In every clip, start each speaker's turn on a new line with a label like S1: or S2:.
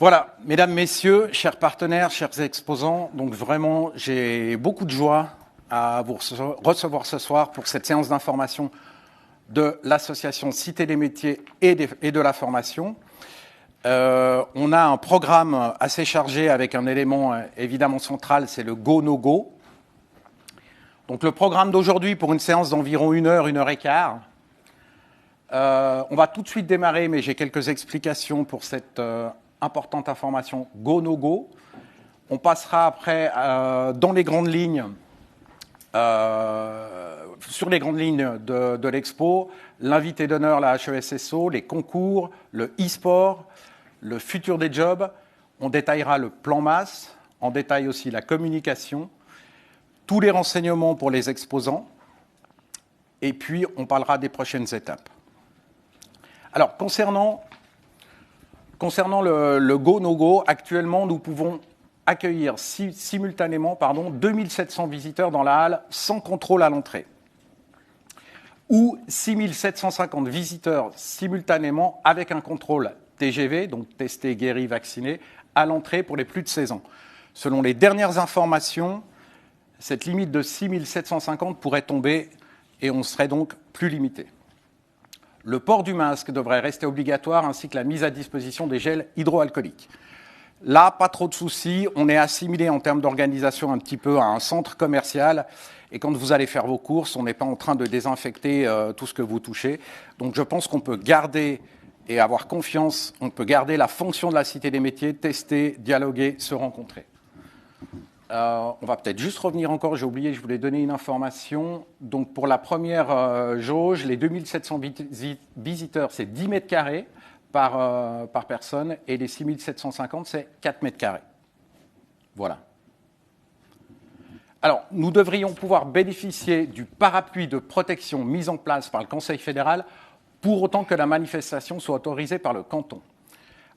S1: Voilà, mesdames, messieurs, chers partenaires, chers exposants, donc vraiment, j'ai beaucoup de joie à vous recevoir ce soir pour cette séance d'information de l'association Cité des métiers et de la formation. On a un programme assez chargé avec un élément évidemment central, c'est le Go No Go. Donc le programme d'aujourd'hui pour une séance d'environ 1 heure et quart. On va tout de suite démarrer, mais j'ai quelques explications pour cette importante information Go No Go. On passera après dans les grandes lignes, sur les grandes lignes de l'expo, l'invité d'honneur, la HESSO, les concours, le e-sport, le futur des jobs. On détaillera le plan masse, on détaille aussi la communication, tous les renseignements pour les exposants, et puis on parlera des prochaines étapes. Alors, concernant le Go No Go, actuellement, nous pouvons accueillir simultanément 2700 visiteurs dans la halle sans contrôle à l'entrée, ou 6750 visiteurs simultanément avec un contrôle TGV, donc testé, guéri, vacciné, à l'entrée pour les plus de 16 ans. Selon les dernières informations, cette limite de 6750 pourrait tomber et on serait donc plus limité. Le port du masque devrait rester obligatoire ainsi que la mise à disposition des gels hydroalcooliques. Là, pas trop de soucis, on est assimilé en termes d'organisation un petit peu à un centre commercial et quand vous allez faire vos courses, on n'est pas en train de désinfecter tout ce que vous touchez. Donc je pense qu'on peut garder et avoir confiance, on peut garder la fonction de la Cité des métiers, tester, dialoguer, se rencontrer. On va peut-être juste revenir encore, j'ai oublié, je voulais donner une information. Donc pour la première jauge, les 2700 visiteurs, c'est 10 mètres carrés par personne, et les 6750, c'est 4 mètres carrés. Voilà. Alors, nous devrions pouvoir bénéficier du parapluie de protection mis en place par le Conseil fédéral pour autant que la manifestation soit autorisée par le canton.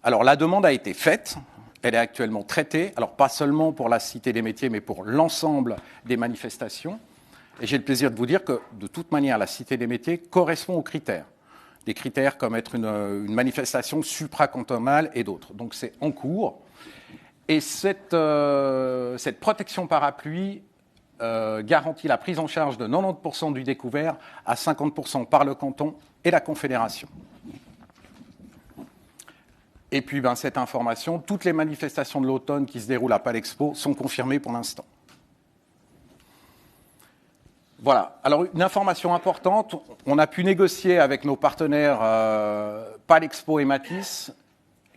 S1: Alors, la demande a été faite. Elle est actuellement traitée, alors pas seulement pour la Cité des métiers, mais pour l'ensemble des manifestations. Et j'ai le plaisir de vous dire que, de toute manière, la Cité des métiers correspond aux critères. Des critères comme être une manifestation supracantonale et d'autres. Donc c'est en cours. Et cette protection parapluie garantit la prise en charge de 90% du découvert à 50% par le canton et la Confédération. Et puis, cette information, toutes les manifestations de l'automne qui se déroulent à Palexpo sont confirmées pour l'instant. Voilà. Alors, une information importante, on a pu négocier avec nos partenaires Palexpo et Matisse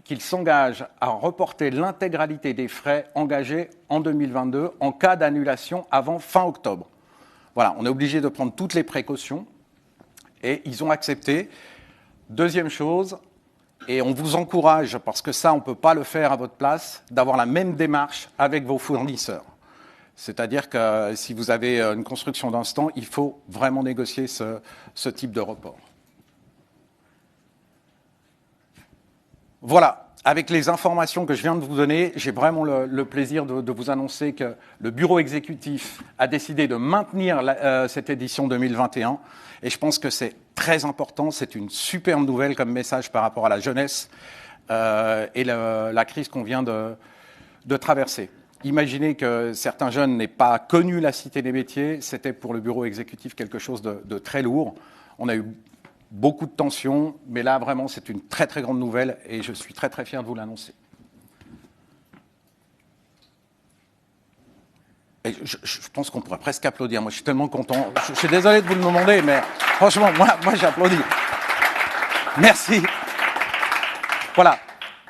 S1: qu'ils s'engagent à reporter l'intégralité des frais engagés en 2022 en cas d'annulation avant fin octobre. Voilà, on est obligé de prendre toutes les précautions et ils ont accepté. Deuxième chose, et on vous encourage, parce que ça, on ne peut pas le faire à votre place, d'avoir la même démarche avec vos fournisseurs. C'est-à-dire que si vous avez une construction d'instant, il faut vraiment négocier ce type de report. Voilà, avec les informations que je viens de vous donner, j'ai vraiment le plaisir de vous annoncer que le bureau exécutif a décidé de maintenir cette édition 2021. Et je pense que c'est très important, c'est une superbe nouvelle comme message par rapport à la jeunesse et la crise qu'on vient de traverser. Imaginez que certains jeunes n'aient pas connu la Cité des métiers, c'était pour le bureau exécutif quelque chose de très lourd. On a eu beaucoup de tensions, mais là vraiment c'est une très très grande nouvelle et je suis très très fier de vous l'annoncer. Et je pense qu'on pourrait presque applaudir. Moi, je suis tellement content. Je suis désolé de vous le demander, mais franchement, moi j'applaudis. Merci. Voilà.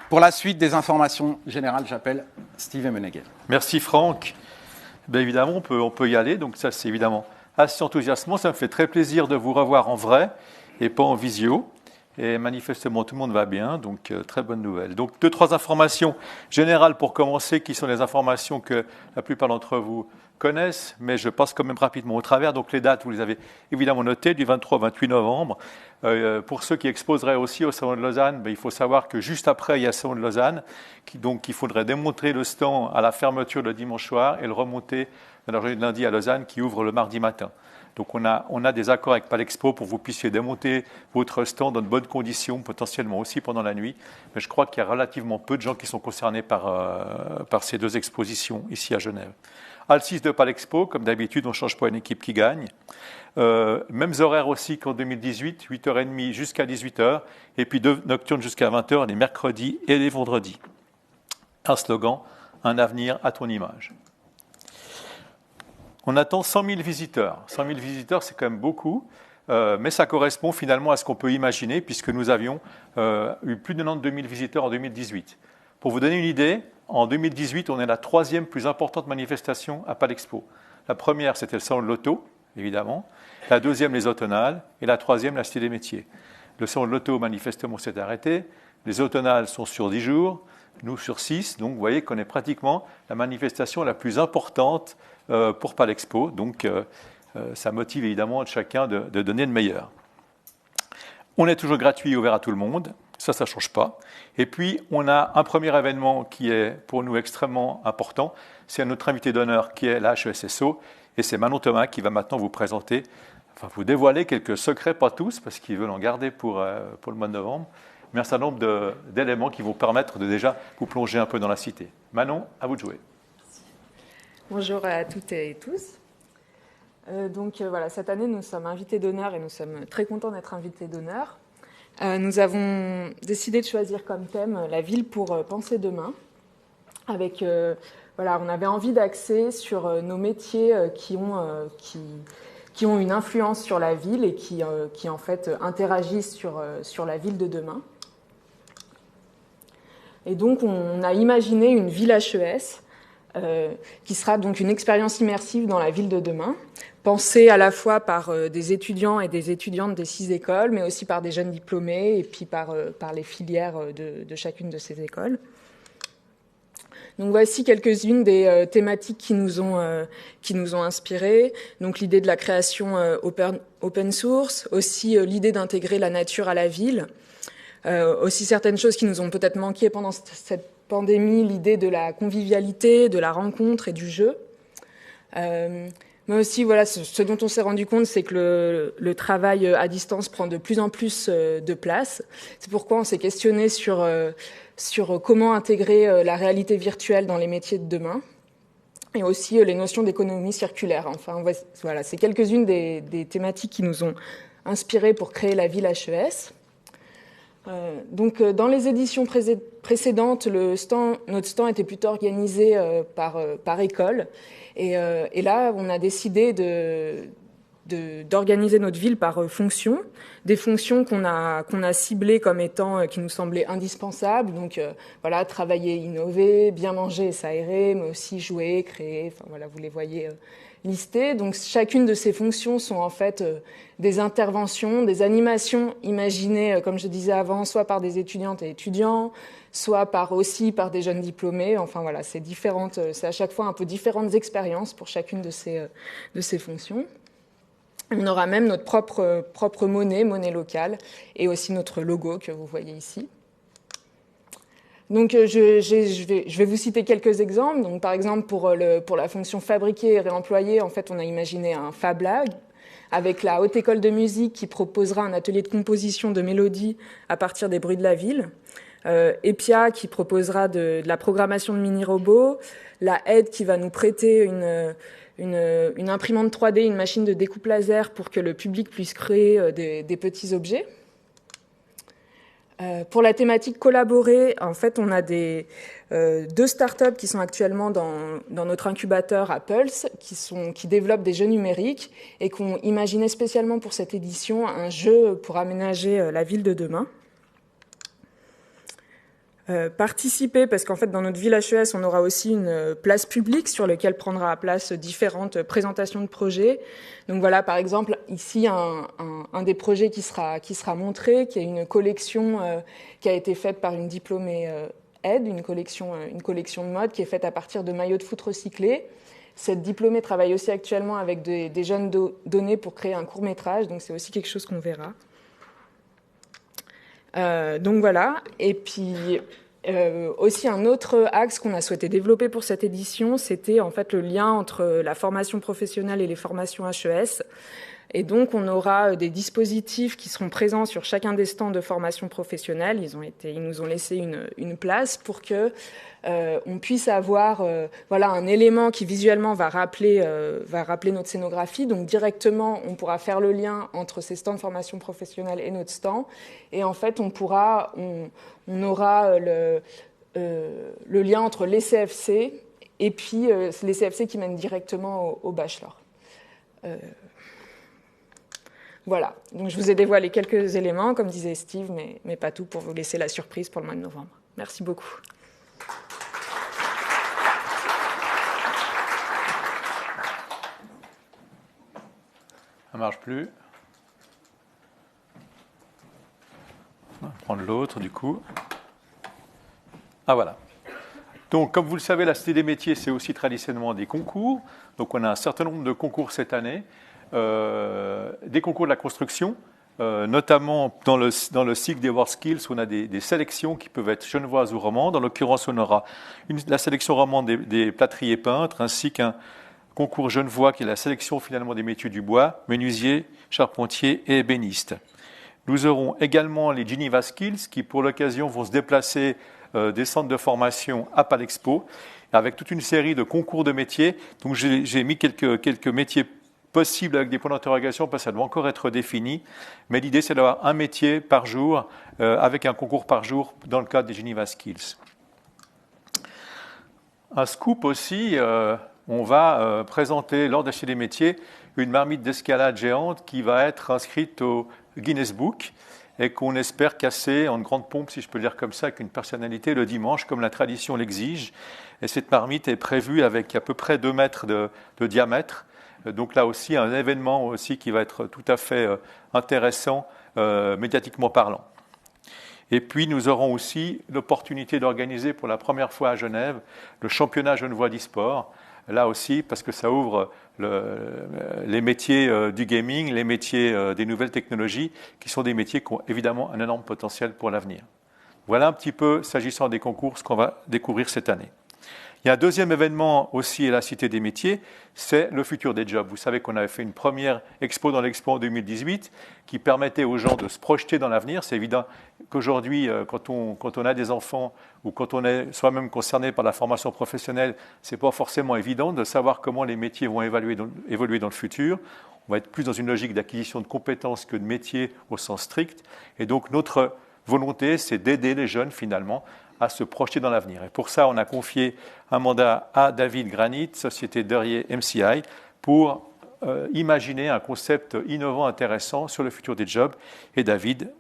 S1: Pour la suite des informations générales, j'appelle Steve Emenegel.
S2: Merci Franck. Bien évidemment, on peut y aller. Donc ça, c'est évidemment assez enthousiasmant. Ça me fait très plaisir de vous revoir en vrai et pas en visio. Et manifestement, tout le monde va bien, donc très bonne nouvelle. Donc 2-3 informations générales pour commencer, qui sont les informations que la plupart d'entre vous connaissent, mais je passe quand même rapidement au travers. Donc les dates, vous les avez évidemment notées, du 23 au 28 novembre. Pour ceux qui exposeraient aussi au Salon de Lausanne, il faut savoir que juste après, il y a le Salon de Lausanne, donc il faudrait démontrer le stand à la fermeture le dimanche soir et le remonter dans la journée de lundi à Lausanne, qui ouvre le mardi matin. Donc on a des accords avec Palexpo pour que vous puissiez démonter votre stand dans de bonnes conditions, potentiellement aussi pendant la nuit. Mais je crois qu'il y a relativement peu de gens qui sont concernés par ces deux expositions ici à Genève. Halle 6 de Palexpo, comme d'habitude, on ne change pas une équipe qui gagne. Mêmes horaires aussi qu'en 2018, 8h30 jusqu'à 18h, et puis 2 nocturnes jusqu'à 20h les mercredis et les vendredis. Un slogan, un avenir à ton image. On attend 100 000 visiteurs. 100 000 visiteurs, c'est quand même beaucoup, mais ça correspond finalement à ce qu'on peut imaginer, puisque nous avions eu plus de 92 000 visiteurs en 2018. Pour vous donner une idée, en 2018, on est la 3e plus importante manifestation à Palexpo. La première, c'était le salon de l'auto, évidemment. La 2e, les automnales. Et la 3e, la Cité des métiers. Le salon de l'auto, manifestement, s'est arrêté. Les automnales sont sur 10 jours, nous sur 6. Donc, vous voyez qu'on est pratiquement la manifestation la plus importante pour Palexpo. Donc, ça motive évidemment chacun de donner le meilleur. On est toujours gratuit et ouvert à tout le monde. Ça ne change pas. Et puis, on a un premier événement qui est pour nous extrêmement important. C'est notre invité d'honneur qui est la HESSO. Et c'est Manon Thomas qui va maintenant vous présenter, enfin vous dévoiler quelques secrets, pas tous, parce qu'ils veulent en garder pour le mois de novembre, mais un certain nombre d'éléments qui vont permettre de déjà vous plonger un peu dans la cité. Manon, à vous de jouer.
S3: Bonjour à toutes et tous. Voilà, cette année, nous sommes invités d'honneur et nous sommes très contents d'être invités d'honneur. Nous avons décidé de choisir comme thème la ville pour penser demain. Avec, voilà, on avait envie d'axer sur nos métiers qui ont une influence sur la ville et qui en fait interagissent sur la ville de demain. Et donc on a imaginé une ville HES qui sera donc une expérience immersive dans la ville de demain, pensée à la fois par des étudiants et des étudiantes des 6 écoles, mais aussi par des jeunes diplômés et puis par les filières de chacune de ces écoles. Donc voici quelques-unes des thématiques qui nous ont inspirés. Donc l'idée de la création open source, aussi l'idée d'intégrer la nature à la ville, aussi certaines choses qui nous ont peut-être manqué pendant cette pandémie, l'idée de la convivialité, de la rencontre et du jeu. Mais aussi, voilà, ce dont on s'est rendu compte, c'est que le travail à distance prend de plus en plus de place. C'est pourquoi on s'est questionné sur comment intégrer la réalité virtuelle dans les métiers de demain, et aussi les notions d'économie circulaire. Enfin, voilà, c'est quelques-unes des thématiques qui nous ont inspirés pour créer la ville HES. Donc, dans les éditions précédentes, notre stand était plutôt organisé par école. Et là, on a décidé d'organiser notre ville par fonctions, des fonctions qu'on a ciblées comme étant qui nous semblaient indispensables. Donc, voilà, travailler, innover, bien manger et s'aérer, mais aussi jouer, créer. Enfin, voilà, vous les voyez listées. Donc, chacune de ces fonctions sont en fait des interventions, des animations imaginées, comme je disais avant, soit par des étudiantes et étudiants, soit aussi par des jeunes diplômés. Enfin voilà, c'est à chaque fois un peu différentes expériences pour chacune de ces fonctions. On aura même notre propre monnaie locale, et aussi notre logo que vous voyez ici. Donc je vais vous citer quelques exemples. Donc par exemple pour la fonction fabriquer et réemployer, en fait on a imaginé un Fab Lab avec la Haute École de musique qui proposera un atelier de composition de mélodies à partir des bruits de la ville. EPIA qui proposera de la programmation de mini-robots, la aide qui va nous prêter une imprimante 3D, une machine de découpe laser pour que le public puisse créer des petits objets. Pour la thématique collaborer, en fait, on a deux startups qui sont actuellement dans notre incubateur à Pulse, qui développent des jeux numériques et qui ont imaginé spécialement pour cette édition un jeu pour aménager la ville de demain. Participer, parce qu'en fait, dans notre ville HES, on aura aussi une place publique sur laquelle prendra place différentes présentations de projets. Donc voilà, par exemple, ici, un des projets qui sera montré, qui est une collection qui a été faite par une diplômée aide, une collection de mode qui est faite à partir de maillots de foot recyclés. Cette diplômée travaille aussi actuellement avec des jeunes donnés pour créer un court-métrage, donc c'est aussi quelque chose qu'on verra. Donc voilà, et puis Aussi, un autre axe qu'on a souhaité développer pour cette édition, c'était en fait le lien entre la formation professionnelle et les formations HES. Et donc, on aura des dispositifs qui seront présents sur chacun des stands de formation professionnelle. Ils nous ont laissé une place pour que on puisse avoir un élément qui visuellement va rappeler notre scénographie. Donc, directement, on pourra faire le lien entre ces stands de formation professionnelle et notre stand. Et en fait, on aura le lien entre les CFC et puis les CFC qui mènent directement au bachelor. Voilà, donc je vous ai dévoilé quelques éléments, comme disait Steve, mais pas tout, pour vous laisser la surprise pour le mois de novembre. Merci beaucoup.
S2: Ça ne marche plus. On va prendre l'autre, du coup. Ah, voilà. Donc, comme vous le savez, la Cité des métiers, c'est aussi traditionnellement des concours. Donc, on a un certain nombre de concours cette année. Des concours de la construction, notamment dans le cycle des WorldSkills, où on a des sélections qui peuvent être genevoises ou romandes. En l'occurrence, on aura la sélection romande des plâtriers peintres, ainsi qu'un concours genevois qui est la sélection finalement des métiers du bois, menuisier, charpentier et ébéniste. Nous aurons également les Geneva Skills qui, pour l'occasion, vont se déplacer des centres de formation à Palexpo, avec toute une série de concours de métiers. Donc, j'ai mis quelques métiers possible avec des points d'interrogation parce que ça doit encore être défini. Mais l'idée, c'est d'avoir un métier par jour avec un concours par jour dans le cadre des Geneva Skills. Un scoop aussi, on va présenter lors de la Cité des métiers une marmite d'escalade géante qui va être inscrite au Guinness Book et qu'on espère casser en grande pompe, si je peux le dire comme ça, avec une personnalité le dimanche, comme la tradition l'exige. Et cette marmite est prévue avec à peu près 2 mètres de diamètre. Donc là aussi, un événement aussi qui va être tout à fait intéressant, médiatiquement parlant. Et puis, nous aurons aussi l'opportunité d'organiser pour la première fois à Genève le championnat genevois d'e-sport. Là aussi, parce que ça ouvre les métiers du gaming, les métiers des nouvelles technologies, qui sont des métiers qui ont évidemment un énorme potentiel pour l'avenir. Voilà un petit peu, s'agissant des concours, ce qu'on va découvrir cette année. Il y a un deuxième événement aussi à la Cité des métiers, c'est le futur des jobs. Vous savez qu'on avait fait une première expo dans l'Expo en 2018 qui permettait aux gens de se projeter dans l'avenir. C'est évident qu'aujourd'hui, quand on a des enfants ou quand on est soi-même concerné par la formation professionnelle, ce n'est pas forcément évident de savoir comment les métiers vont évoluer dans le futur. On va être plus dans une logique d'acquisition de compétences que de métiers au sens strict. Et donc notre volonté, c'est d'aider les jeunes finalement à se projeter dans l'avenir. Et pour ça, on a confié un mandat à David Granit, société Derrier MCI, pour imaginer un concept innovant, intéressant sur le futur des jobs. Et David,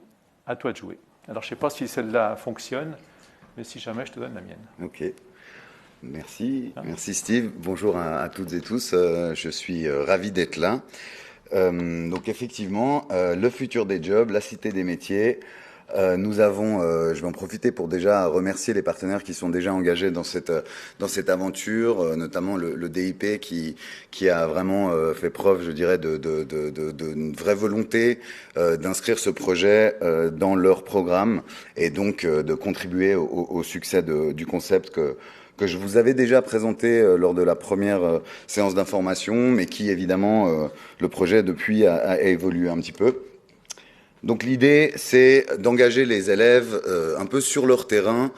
S2: à toi de jouer. Alors, je ne sais pas si celle-là fonctionne, mais si jamais, je te donne la mienne.
S4: Ok. Merci. Merci Steve. Bonjour à toutes et tous. Je suis ravi d'être là. Donc, effectivement, le futur des jobs, la Cité des métiers. Nous avons, je vais en profiter pour déjà remercier les partenaires qui sont déjà engagés dans cette aventure, notamment le DIP qui a vraiment fait preuve, je dirais, d'une vraie volonté d'inscrire ce projet dans leur programme et donc de contribuer au succès du concept que je vous avais déjà présenté lors de la première séance d'information, mais qui évidemment le projet depuis a évolué un petit peu. Donc l'idée, c'est d'engager les élèves un peu sur leur terrain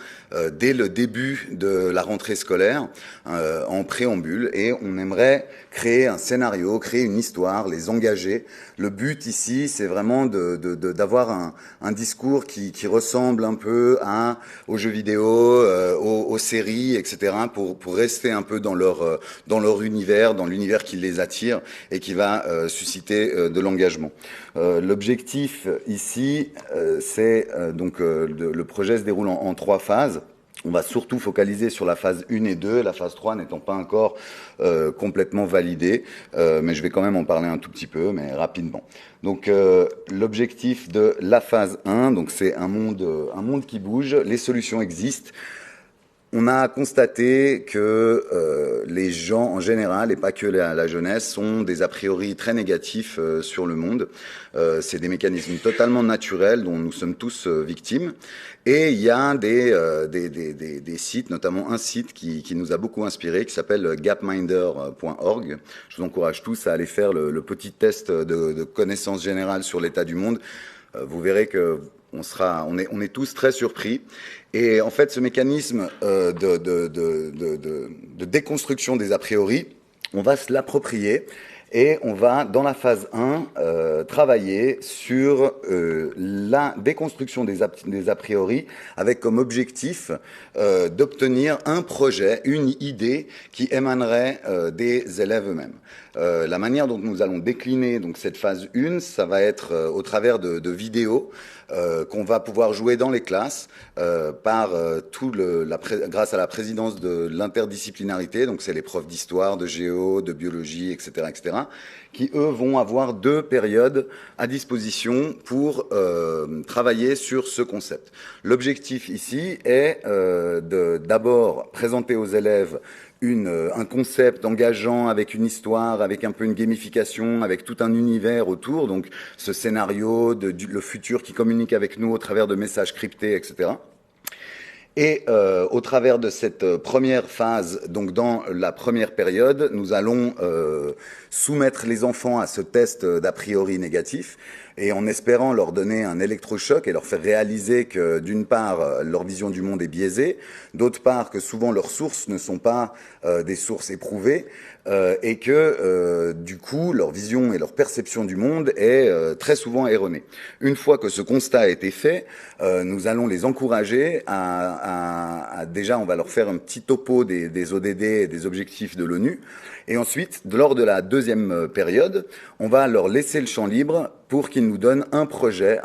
S4: dès le début de la rentrée scolaire, en préambule, et on aimerait créer un scénario, créer une histoire, les engager. Le but ici, c'est vraiment d'avoir un discours qui ressemble un peu aux jeux vidéo, aux séries, etc., pour rester un peu dans leur univers, dans l'univers qui les attire et qui va susciter de l'engagement. L'objectif ici, c'est donc le projet se déroule en 3 phases. On va surtout focaliser sur la phase 1 et 2, la phase 3 n'étant pas encore complètement validée, mais je vais quand même en parler un tout petit peu, mais rapidement. Donc l'objectif de la phase 1, donc c'est un monde qui bouge, les solutions existent. On a constaté que les gens en général, et pas que la jeunesse, ont des a priori très négatifs sur le monde. C'est des mécanismes totalement naturels dont nous sommes tous victimes. Et il y a des sites, notamment un site qui nous a beaucoup inspiré, qui s'appelle gapminder.org. Je vous encourage tous à aller faire le petit test de connaissance générale sur l'état du monde. Vous verrez que on est tous très surpris. Et en fait, ce mécanisme de déconstruction des a priori, on va se l'approprier et on va, dans la phase 1, travailler sur la déconstruction des a priori avec comme objectif d'obtenir un projet, une idée qui émanerait des élèves eux-mêmes. La manière dont nous allons décliner donc cette phase 1, ça va être au travers de vidéos qu'on va pouvoir jouer dans les classes grâce à la présidence de l'interdisciplinarité, donc c'est les profs d'histoire, de géo, de biologie, etc., qui eux vont avoir 2 périodes à disposition pour travailler sur ce concept. L'objectif ici est d'abord présenter aux élèves un concept engageant avec une histoire, avec un peu une gamification, avec tout un univers autour, donc ce scénario, le futur qui communique avec nous au travers de messages cryptés, etc. Et au travers de cette première phase, donc dans la première période, nous allons soumettre les enfants à ce test d'a priori négatif, et en espérant leur donner un électrochoc et leur faire réaliser que, d'une part, leur vision du monde est biaisée, d'autre part, que souvent leurs sources ne sont pas des sources éprouvées, et que, du coup, leur vision et leur perception du monde est très souvent erronée. Une fois que ce constat a été fait, nous allons les encourager déjà, on va leur faire un petit topo des ODD et des objectifs de l'ONU, et ensuite, lors de la deuxième période, on va leur laisser le champ libre pour qu'ils nous donnent un projet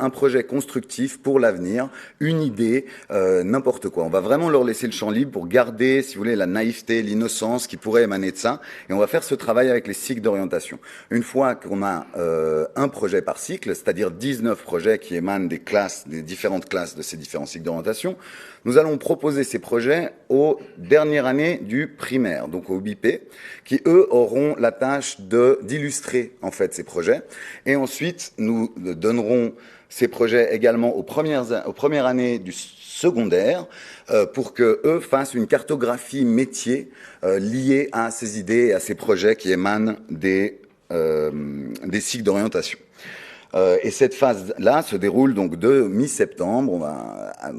S4: constructif pour l'avenir, une idée, n'importe quoi. On va vraiment leur laisser le champ libre pour garder, si vous voulez, la naïveté, l'innocence qui pourrait émaner de ça. Et on va faire ce travail avec les cycles d'orientation. Une fois qu'on a un projet par cycle, c'est-à-dire 19 projets qui émanent des différentes classes de ces différents cycles d'orientation, nous allons proposer ces projets aux dernières années du primaire, donc au BIP, qui eux auront la tâche d'illustrer en fait ces projets. Et ensuite, nous donnerons ces projets également aux premières années du secondaire pour que eux fassent une cartographie métier liée à ces idées et à ces projets qui émanent des cycles d'orientation. Et cette phase-là se déroule donc de mi-septembre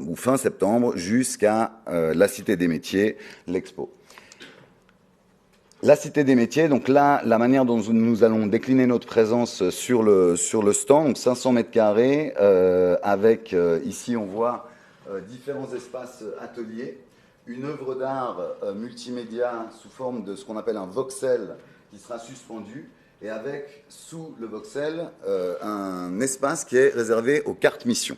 S4: ou fin septembre jusqu'à la Cité des Métiers, l'Expo. La Cité des Métiers, donc là, la manière dont nous allons décliner notre présence sur le stand, donc 500 mètres carrés, avec ici on voit différents espaces ateliers, une œuvre d'art multimédia sous forme de ce qu'on appelle un voxel qui sera suspendu, et avec, sous le voxel, un espace qui est réservé aux cartes missions.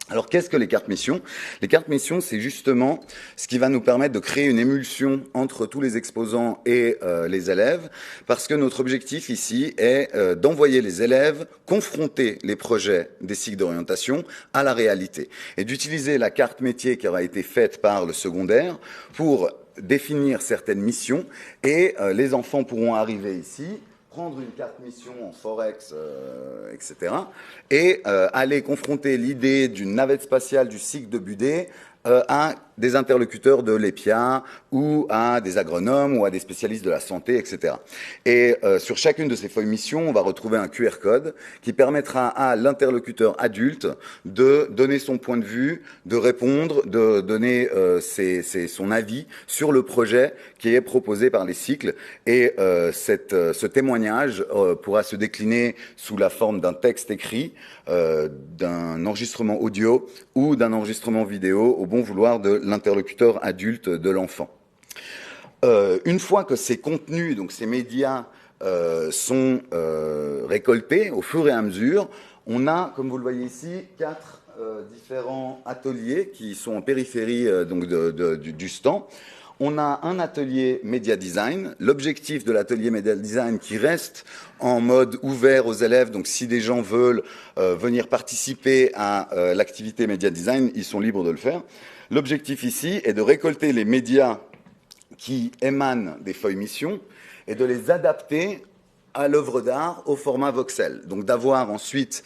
S4: Alors, qu'est-ce que les cartes missions ? Les cartes missions, c'est justement ce qui va nous permettre de créer une émulsion entre tous les exposants et les élèves, parce que notre objectif ici est d'envoyer les élèves confronter les projets des cycles d'orientation à la réalité, et d'utiliser la carte métier qui aura été faite par le secondaire pour définir certaines missions, et les enfants pourront arriver ici, prendre une carte mission en Forex, etc., et aller confronter l'idée d'une navette spatiale du cycle de Budet à des interlocuteurs de l'EPIA ou à des agronomes ou à des spécialistes de la santé, etc. Et sur chacune de ces feuilles missions, on va retrouver un QR code qui permettra à l'interlocuteur adulte de donner son point de vue, de répondre, de donner son avis sur le projet qui est proposé par les cycles. Et ce témoignage pourra se décliner sous la forme d'un texte écrit, d'un enregistrement audio ou d'un enregistrement vidéo au bon vouloir de l'interlocuteur adulte de l'enfant. Une fois que ces contenus, donc ces médias, sont récoltés au fur et à mesure, on a, comme vous le voyez ici, 4 différents ateliers qui sont en périphérie donc du stand. On a un atelier média design. L'objectif de l'atelier média design qui reste en mode ouvert aux élèves. Donc, si des gens veulent venir participer à l'activité média design, ils sont libres de le faire. L'objectif ici est de récolter les médias qui émanent des feuilles missions et de les adapter à l'œuvre d'art au format voxel. Donc d'avoir ensuite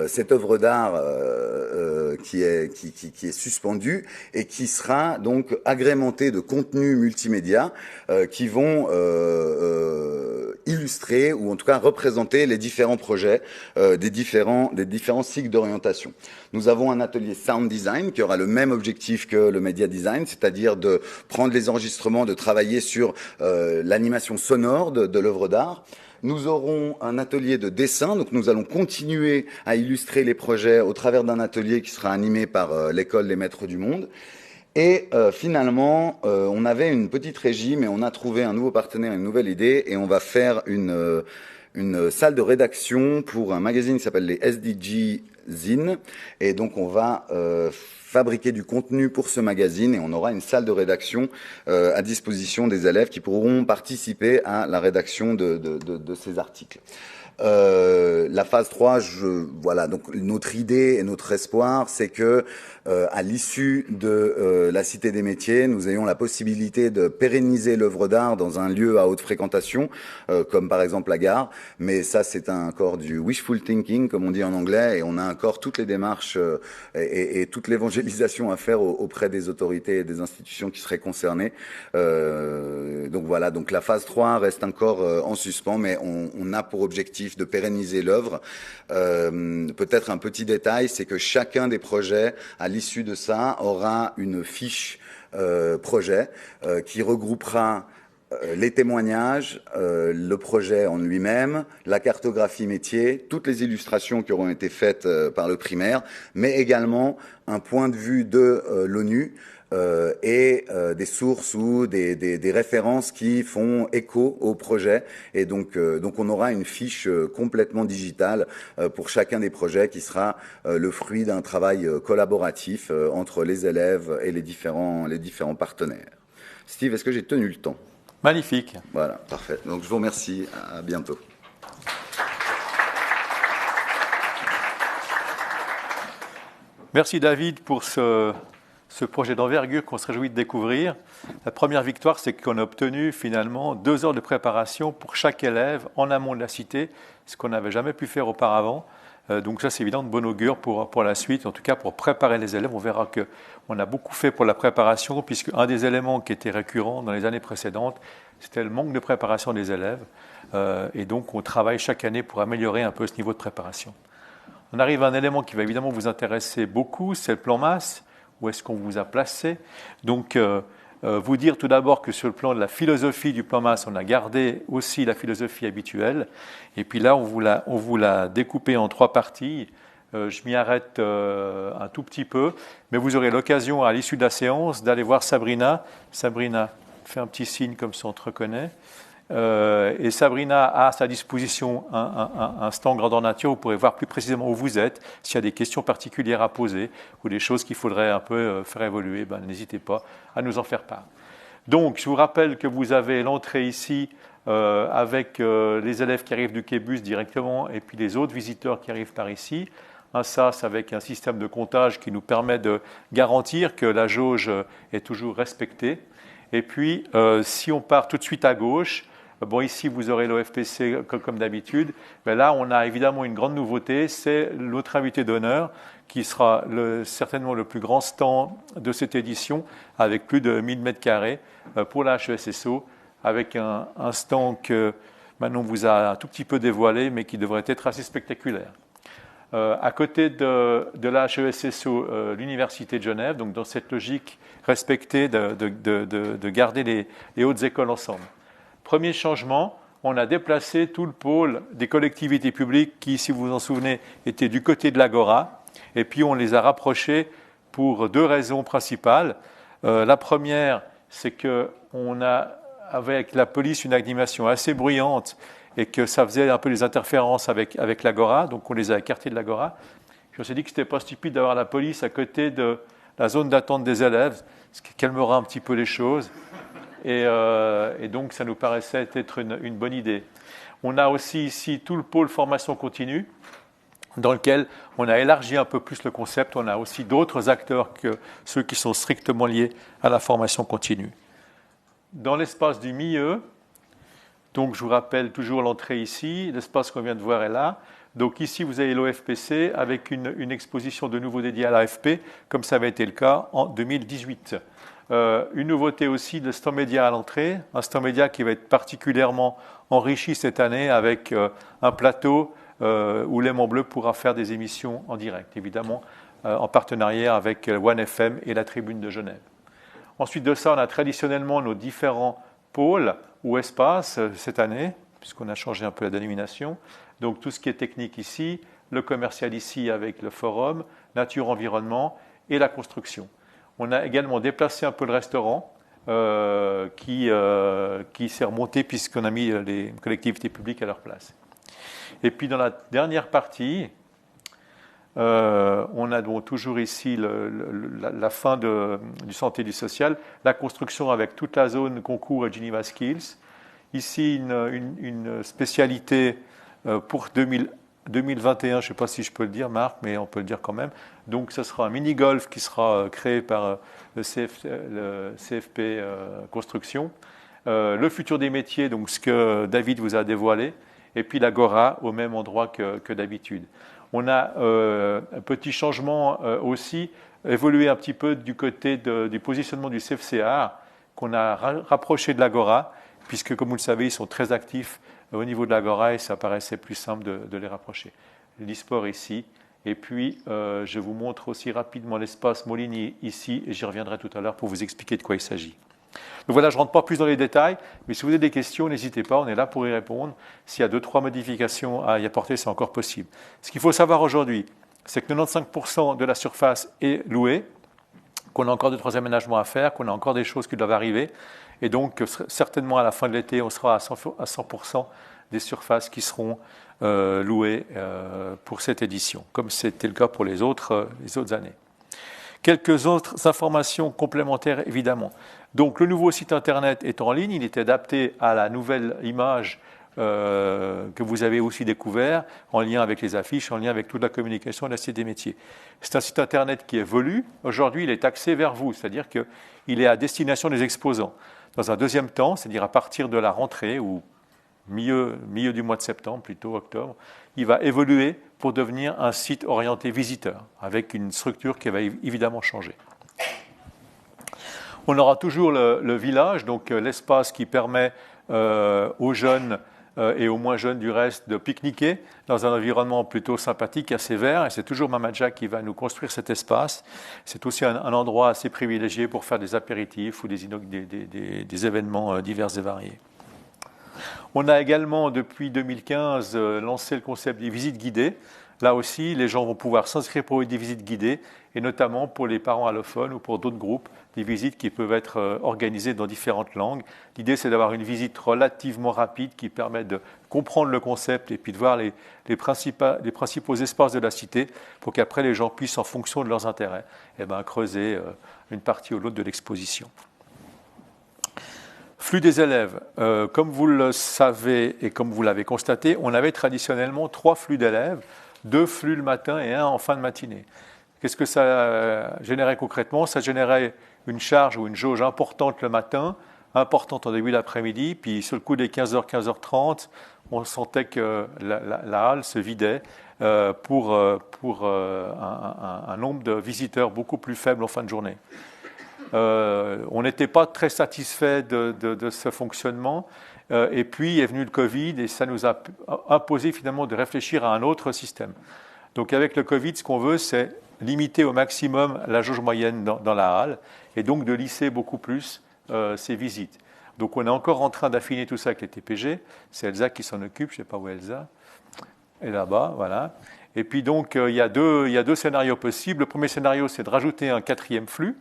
S4: cette œuvre d'art qui est suspendue et qui sera donc agrémentée de contenus multimédia qui vont illustrer ou en tout cas représenter les différents projets des différents cycles d'orientation. Nous avons un atelier sound design qui aura le même objectif que le media design, c'est-à-dire de prendre les enregistrements, de travailler sur l'animation sonore de l'œuvre d'art. Nous aurons un atelier de dessin, donc nous allons continuer à illustrer les projets au travers d'un atelier qui sera animé par l'école Les Maîtres du Monde. Et finalement, on avait une petite régie, mais on a trouvé un nouveau partenaire, une nouvelle idée, et on va faire une salle de rédaction pour un magazine qui s'appelle les SDG Zine. Et donc on va fabriquer du contenu pour ce magazine et on aura une salle de rédaction à disposition des élèves qui pourront participer à la rédaction de ces articles. La phase 3, voilà, donc notre idée et notre espoir, c'est que à l'issue de la Cité des Métiers, nous ayons la possibilité de pérenniser l'œuvre d'art dans un lieu à haute fréquentation, comme par exemple la gare. Mais ça, c'est encore du wishful thinking, comme on dit en anglais, et on a encore toutes les démarches et toute l'évangélisation à faire auprès des autorités et des institutions qui seraient concernées. Donc voilà, donc la phase 3 reste encore en suspens, mais on a pour objectif de pérenniser l'œuvre. Peut-être un petit détail, c'est que chacun des projets, à l'issue de ça, aura une fiche projet qui regroupera les témoignages, le projet en lui-même, la cartographie métier, toutes les illustrations qui auront été faites par le primaire, mais également un point de vue de l'ONU et des sources ou des références qui font écho au projet. Et donc on aura une fiche complètement digitale pour chacun des projets qui sera le fruit d'un travail collaboratif entre les élèves et les différents partenaires. Steve, est-ce que j'ai tenu le temps ?
S2: Magnifique.
S4: Voilà, parfait. Donc je vous remercie, à bientôt.
S2: Merci David pour ce projet d'envergure qu'on se réjouit de découvrir. La première victoire, c'est qu'on a obtenu finalement 2 heures de préparation pour chaque élève en amont de la cité, ce qu'on n'avait jamais pu faire auparavant. Donc ça, c'est évident de bon augure pour la suite, en tout cas pour préparer les élèves. On verra qu'on a beaucoup fait pour la préparation, puisque un des éléments qui était récurrent dans les années précédentes, c'était le manque de préparation des élèves. Et donc, on travaille chaque année pour améliorer un peu ce niveau de préparation. On arrive à un élément qui va évidemment vous intéresser beaucoup, c'est le plan masse. Où est-ce qu'on vous a placé? Donc, vous dire tout d'abord que sur le plan de la philosophie du plan masse, on a gardé aussi la philosophie habituelle. Et puis là, on vous l'a découpé en 3 parties. Je m'y arrête un tout petit peu, mais vous aurez l'occasion à l'issue de la séance d'aller voir Sabrina. Sabrina, fais un petit signe comme ça on te reconnaît. Et Sabrina a à sa disposition un stand grandeur nature. Vous pourrez voir plus précisément où vous êtes. S'il y a des questions particulières à poser ou des choses qu'il faudrait un peu faire évoluer, n'hésitez pas à nous en faire part. Donc, je vous rappelle que vous avez l'entrée ici avec les élèves qui arrivent du Quai-Bus directement et puis les autres visiteurs qui arrivent par ici. Un sas avec un système de comptage qui nous permet de garantir que la jauge est toujours respectée. Et puis, si on part tout de suite à gauche, bon, ici, vous aurez l'OFPC comme d'habitude. Mais là, on a évidemment une grande nouveauté, c'est notre invité d'honneur, qui sera certainement le plus grand stand de cette édition, avec plus de 1000 m² pour la HESSO, avec un stand que Manon vous a un tout petit peu dévoilé, mais qui devrait être assez spectaculaire. À côté de la HESSO, l'Université de Genève, donc dans cette logique respectée de garder les hautes écoles ensemble. Premier changement, on a déplacé tout le pôle des collectivités publiques qui, si vous vous en souvenez, étaient du côté de l'Agora. Et puis on les a rapprochés pour 2 raisons principales. La première, c'est qu'on a, avec la police, une animation assez bruyante et que ça faisait un peu des interférences avec l'Agora, donc on les a écartés de l'Agora. Je me suis dit que ce n'était pas stupide d'avoir la police à côté de la zone d'attente des élèves, ce qui calmera un petit peu les choses. et donc ça nous paraissait être une bonne idée. On a aussi ici tout le pôle formation continue, dans lequel on a élargi un peu plus le concept. On a aussi d'autres acteurs que ceux qui sont strictement liés à la formation continue. Dans l'espace du milieu, donc je vous rappelle toujours l'entrée ici, l'espace qu'on vient de voir est là. Donc ici, vous avez l'OFPC avec une exposition de nouveau dédiée à l'AFP, comme ça avait été le cas en 2018. Une nouveauté aussi de stand média à l'entrée, un stand média qui va être particulièrement enrichi cette année avec un plateau où l'Aimant Bleu pourra faire des émissions en direct, évidemment en partenariat avec One FM et la Tribune de Genève. Ensuite de ça, on a traditionnellement nos différents pôles ou espaces cette année, puisqu'on a changé un peu la dénomination. Donc tout ce qui est technique ici, le commercial ici avec le forum, nature-environnement et la construction. On a également déplacé un peu le restaurant qui s'est remonté puisqu'on a mis les collectivités publiques à leur place. Et puis dans la dernière partie, on a donc toujours ici la fin du santé et du social, la construction avec toute la zone concours et Geneva Skills. Ici, une spécialité pour 2021, je ne sais pas si je peux le dire, Marc, mais on peut le dire quand même. Donc, ce sera un mini-golf qui sera créé par le CFP Construction. Le futur des métiers, donc ce que David vous a dévoilé. Et puis l'Agora au même endroit que d'habitude. On a un petit changement aussi, évolué un petit peu du côté du positionnement du CFCA, qu'on a rapproché de l'Agora, puisque comme vous le savez, ils sont très actifs au niveau de l'Agora et ça paraissait plus simple de les rapprocher. L'e-sport ici, et puis je vous montre aussi rapidement l'espace Moligny ici, et j'y reviendrai tout à l'heure pour vous expliquer de quoi il s'agit. Donc voilà, je ne rentre pas plus dans les détails, mais si vous avez des questions, n'hésitez pas, on est là pour y répondre. S'il y a 2-3 modifications à y apporter, c'est encore possible. Ce qu'il faut savoir aujourd'hui, c'est que 95% de la surface est louée, qu'on a encore 2-3 aménagements à faire, qu'on a encore des choses qui doivent arriver, et donc certainement à la fin de l'été, on sera à 100% des surfaces qui seront louées pour cette édition, comme c'était le cas pour les autres années. Quelques autres informations complémentaires, évidemment. Donc, le nouveau site Internet est en ligne. Il est adapté à la nouvelle image que vous avez aussi découvert, en lien avec les affiches, en lien avec toute la communication et la Cité des métiers. C'est un site Internet qui évolue. Aujourd'hui, il est axé vers vous, c'est-à-dire qu'il est à destination des exposants. Dans un deuxième temps, c'est-à-dire à partir de la rentrée, ou milieu du mois de septembre, plutôt octobre, il va évoluer pour devenir un site orienté visiteur, avec une structure qui va évidemment changer. On aura toujours le village, donc l'espace qui permet aux jeunes et aux moins jeunes du reste de pique-niquer dans un environnement plutôt sympathique, assez vert. Et c'est toujours Mamadja qui va nous construire cet espace. C'est aussi un endroit assez privilégié pour faire des apéritifs ou des événements divers et variés. On a également, depuis 2015, lancé le concept des visites guidées. Là aussi, les gens vont pouvoir s'inscrire pour des visites guidées, et notamment pour les parents allophones ou pour d'autres groupes, des visites qui peuvent être organisées dans différentes langues. L'idée, c'est d'avoir une visite relativement rapide qui permet de comprendre le concept et puis de voir les principaux espaces de la cité pour qu'après les gens puissent, en fonction de leurs intérêts, creuser une partie ou l'autre de l'exposition. Flux des élèves. Comme vous le savez et comme vous l'avez constaté, on avait traditionnellement 3 flux d'élèves, 2 flux le matin et 1 en fin de matinée. Qu'est-ce que ça générait concrètement? Ça générait une charge ou une jauge importante le matin, importante en début d'après-midi, puis sur le coup des 15h, 15h30, on sentait que la halle se vidait pour un nombre de visiteurs beaucoup plus faible en fin de journée. On n'était pas très satisfait de ce fonctionnement. Et puis est venu le Covid et ça nous a imposé finalement de réfléchir à un autre système. Donc avec le Covid, ce qu'on veut, c'est limiter au maximum la jauge moyenne dans la halle et donc de lisser beaucoup plus ces visites. Donc on est encore en train d'affiner tout ça avec les TPG. C'est Elsa qui s'en occupe, je ne sais pas où est Elsa. Et là-bas, voilà. Et puis donc il y a deux scénarios possibles. Le premier scénario, c'est de rajouter un 4e flux,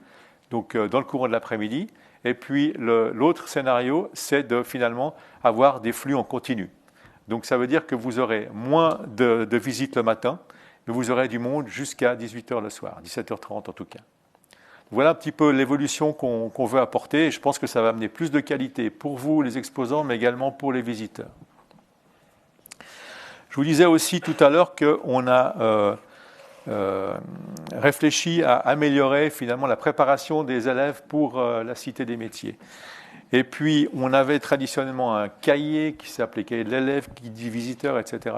S2: donc dans le courant de l'après-midi. Et puis l'autre scénario, c'est de finalement avoir des flux en continu. Donc ça veut dire que vous aurez moins de visites le matin, mais vous aurez du monde jusqu'à 18h le soir, 17h30 en tout cas. Voilà un petit peu l'évolution qu'on veut apporter et je pense que ça va amener plus de qualité pour vous, les exposants, mais également pour les visiteurs. Je vous disais aussi tout à l'heure qu'on a réfléchi à améliorer finalement la préparation des élèves pour la Cité des métiers. Et puis, on avait traditionnellement un cahier qui s'appelait Cahier de l'élève, qui dit visiteur, etc.,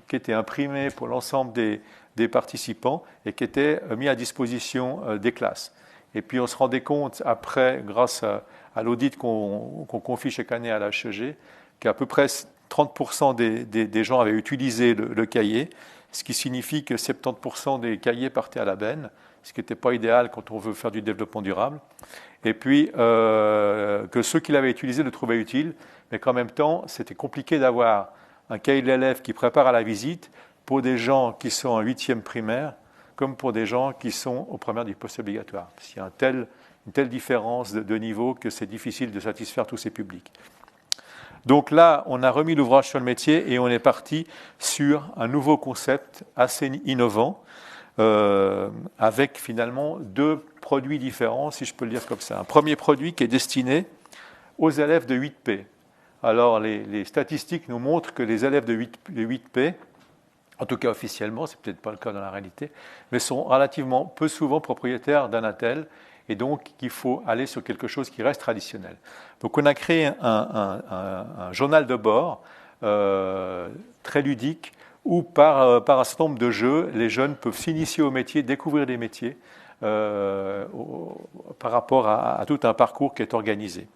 S2: qui était imprimé pour l'ensemble des participants et qui était mis à disposition des classes. Et puis, on se rendait compte, après, grâce à l'audit qu'on confie chaque année à l'HEG, qu'à peu près 30% des gens avaient utilisé le cahier, ce qui signifie que 70% des cahiers partaient à la benne, ce qui n'était pas idéal quand on veut faire du développement durable. Et puis, que ceux qui l'avaient utilisé le trouvaient utile, mais qu'en même temps, c'était compliqué d'avoir un cahier de l'élève qui prépare à la visite pour des gens qui sont en 8e primaire, comme pour des gens qui sont aux premières du post-obligatoire. Il y a une telle différence de niveau que c'est difficile de satisfaire tous ces publics. Donc là, on a remis l'ouvrage sur le métier et on est parti sur un nouveau concept assez innovant, avec finalement 2 produits différents, si je peux le dire comme ça. Un premier produit qui est destiné aux élèves de 8P. Alors, les statistiques nous montrent que les élèves de 8P, en tout cas officiellement, c'est peut-être pas le cas dans la réalité, mais sont relativement peu souvent propriétaires d'un attel, et donc il faut aller sur quelque chose qui reste traditionnel. Donc on a créé un journal de bord très ludique, où par un certain nombre de jeux, les jeunes peuvent s'initier au métier, découvrir des métiers par rapport à tout un parcours qui est organisé.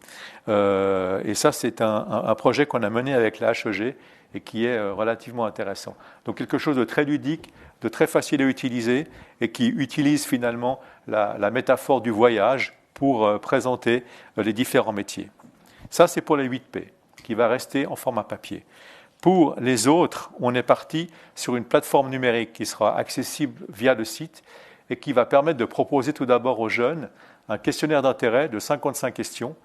S2: Et ça, c'est un projet qu'on a mené avec la HEG et qui est relativement intéressant. Donc quelque chose de très ludique, de très facile à utiliser et qui utilise finalement la métaphore du voyage pour présenter les différents métiers. Ça, c'est pour les 8P, qui va rester en format papier. Pour les autres, on est parti sur une plateforme numérique qui sera accessible via le site et qui va permettre de proposer tout d'abord aux jeunes un questionnaire d'intérêt de 55 questions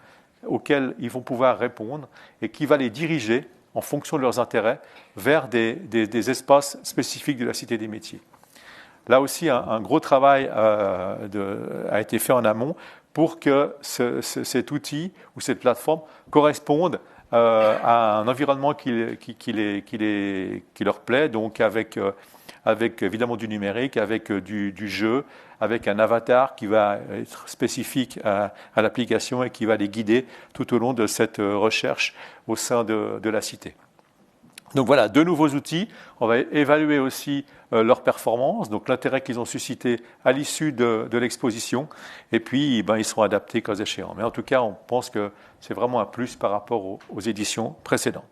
S2: auxquelles ils vont pouvoir répondre et qui va les diriger, en fonction de leurs intérêts, vers des espaces spécifiques de la Cité des métiers. Là aussi, un gros travail a été fait en amont pour que cet outil ou cette plateforme corresponde à un environnement qui leur plaît, donc avec évidemment du numérique, avec du jeu, avec un avatar qui va être spécifique à l'application et qui va les guider tout au long de cette recherche au sein de la cité. Donc voilà, 2 nouveaux outils. On va évaluer aussi leur performance, donc l'intérêt qu'ils ont suscité à l'issue de l'exposition, et puis ils seront adaptés cas échéant. Mais en tout cas, on pense que c'est vraiment un plus par rapport aux éditions précédentes.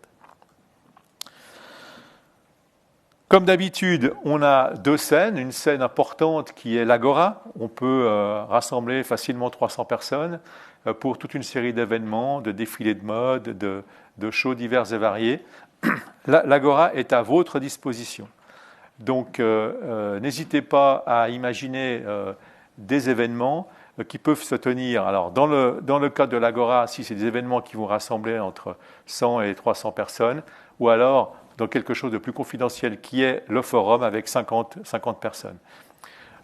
S2: Comme d'habitude, on a 2 scènes. Une scène importante qui est l'Agora. On peut rassembler facilement 300 personnes pour toute une série d'événements, de défilés de mode, de shows divers et variés. L'Agora est à votre disposition. Donc, n'hésitez pas à imaginer des événements qui peuvent se tenir. Alors, dans le cadre de l'Agora, si c'est des événements qui vont rassembler entre 100 et 300 personnes, ou alors dans quelque chose de plus confidentiel qui est le forum avec 50 personnes.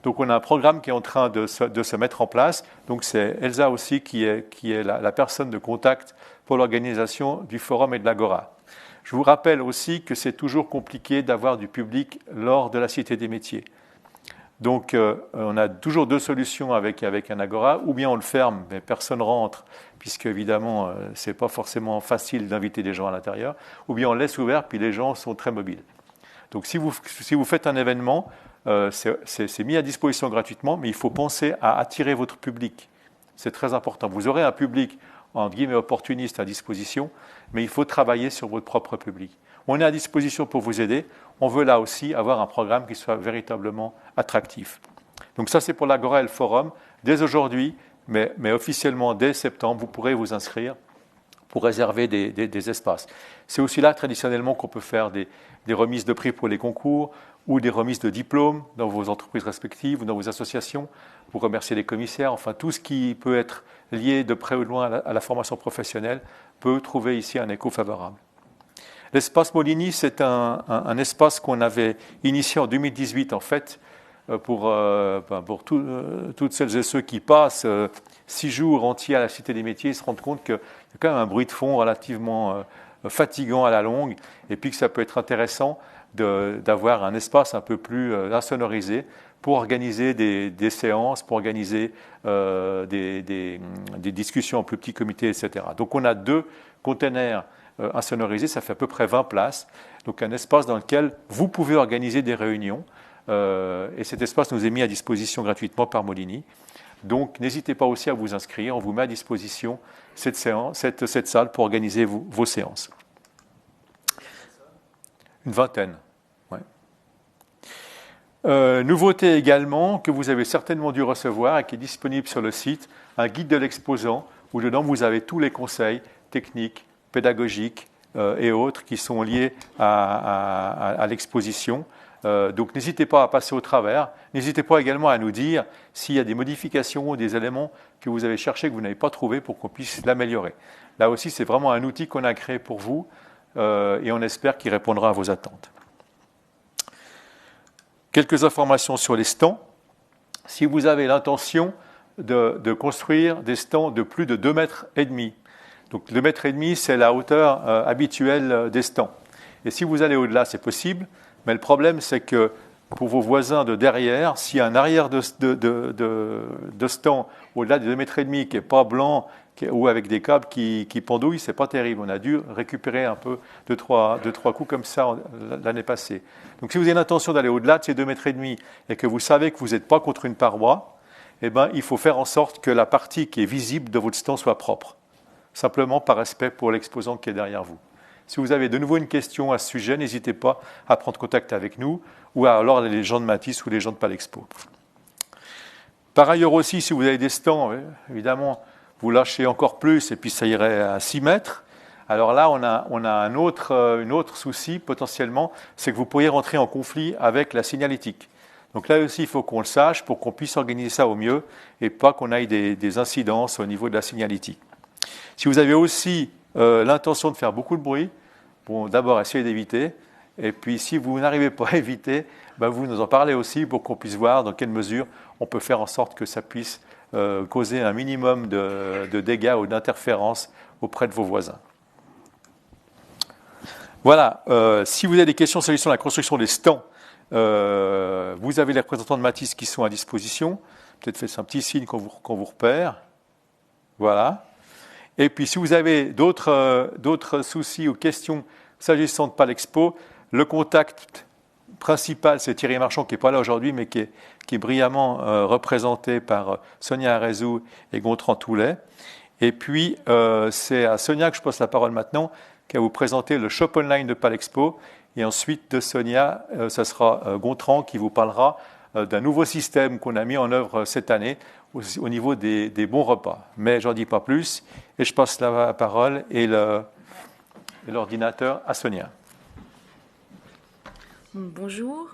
S2: Donc, on a un programme qui est en train de se mettre en place. Donc, c'est Elsa aussi qui est la personne de contact pour l'organisation du forum et de l'Agora. Je vous rappelle aussi que c'est toujours compliqué d'avoir du public lors de la Cité des métiers. Donc, on a toujours 2 solutions avec un Agora. Ou bien on le ferme, mais personne ne rentre, puisque évidemment, ce n'est pas forcément facile d'inviter des gens à l'intérieur. Ou bien on le laisse ouvert, puis les gens sont très mobiles. Donc, si vous faites un événement, c'est mis à disposition gratuitement, mais il faut penser à attirer votre public. C'est très important. Vous aurez un public entre guillemets opportuniste à disposition, mais il faut travailler sur votre propre public. On est à disposition pour vous aider. On veut là aussi avoir un programme qui soit véritablement attractif. Donc ça, c'est pour l'Agora et le Forum. Dès aujourd'hui, mais officiellement dès septembre, vous pourrez vous inscrire pour réserver des espaces. C'est aussi là, traditionnellement, qu'on peut faire des remises de prix pour les concours ou des remises de diplômes dans vos entreprises respectives ou dans vos associations pour remercier les commissaires. Enfin, tout ce qui peut être lié de près ou de loin à la formation professionnelle peut trouver ici un écho favorable. L'espace Molini, c'est un espace qu'on avait initié en 2018, en fait, pour toutes celles et ceux qui passent 6 jours entiers à la Cité des Métiers, ils se rendent compte qu'il y a quand même un bruit de fond relativement fatigant à la longue, et puis que ça peut être intéressant d'avoir un espace un peu plus insonorisé pour organiser des séances, pour organiser des discussions en plus petits comités, etc. Donc on a 2 containers insonorisés, ça fait à peu près 20 places, donc un espace dans lequel vous pouvez organiser des réunions, et cet espace nous est mis à disposition gratuitement par Molini. Donc n'hésitez pas aussi à vous inscrire, on vous met à disposition cette salle pour organiser vos séances. Une vingtaine. Ouais. Nouveauté également que vous avez certainement dû recevoir et qui est disponible sur le site, un guide de l'exposant où dedans vous avez tous les conseils techniques, pédagogiques et autres qui sont liés à l'exposition. Donc n'hésitez pas à passer au travers. N'hésitez pas également à nous dire s'il y a des modifications ou des éléments que vous avez cherchés que vous n'avez pas trouvés pour qu'on puisse l'améliorer. Là aussi, c'est vraiment un outil qu'on a créé pour vous et on espère qu'il répondra à vos attentes. Quelques informations sur les stands. Si vous avez l'intention de construire des stands de plus de 2,5 mètres, donc 2,5 mètres, c'est la hauteur habituelle des stands. Et si vous allez au-delà, c'est possible. Mais le problème, c'est que pour vos voisins de derrière, s'il y a un arrière de stand au-delà de 2,5 mètres qui n'est pas blanc ou avec des câbles qui pendouillent, ce n'est pas terrible. On a dû récupérer un peu 2-3 coups comme ça l'année passée. Donc si vous avez l'intention d'aller au-delà de ces 2,5 mètres et que vous savez que vous n'êtes pas contre une paroi, eh ben, il faut faire en sorte que la partie qui est visible de votre stand soit propre, simplement par respect pour l'exposant qui est derrière vous. Si vous avez de nouveau une question à ce sujet, n'hésitez pas à prendre contact avec nous ou alors les gens de Matisse ou les gens de Palexpo. Par ailleurs aussi, si vous avez des stands, évidemment, vous lâchez encore plus et puis ça irait à 6 mètres. Alors là, on a un autre souci potentiellement, c'est que vous pourriez rentrer en conflit avec la signalétique. Donc là aussi, il faut qu'on le sache pour qu'on puisse organiser ça au mieux et pas qu'on aille des incidences au niveau de la signalétique. Si vous avez aussi l'intention de faire beaucoup de bruit, bon, d'abord essayez d'éviter, et puis si vous n'arrivez pas à éviter, ben vous nous en parlez aussi pour qu'on puisse voir dans quelle mesure on peut faire en sorte que ça puisse causer un minimum de dégâts ou d'interférences auprès de vos voisins. Voilà, si vous avez des questions sur la construction des stands, vous avez les représentants de Matisse qui sont à disposition. Peut-être faites un petit signe qu'on vous repère. Voilà. Et puis, si vous avez d'autres soucis ou questions s'agissant de Palexpo, le contact principal, c'est Thierry Marchand, qui n'est pas là aujourd'hui, mais qui est brillamment représenté par Sonia Arezou et Gontran Toulet. Et puis, c'est à Sonia que je passe la parole maintenant, qui va vous présenter le shop online de Palexpo. Et ensuite, de Sonia, ça sera Gontran qui vous parlera d'un nouveau système qu'on a mis en œuvre cette année au niveau des bons repas. Mais je n'en dis pas plus, et je passe la parole et l'ordinateur à Sonia.
S5: Bonjour.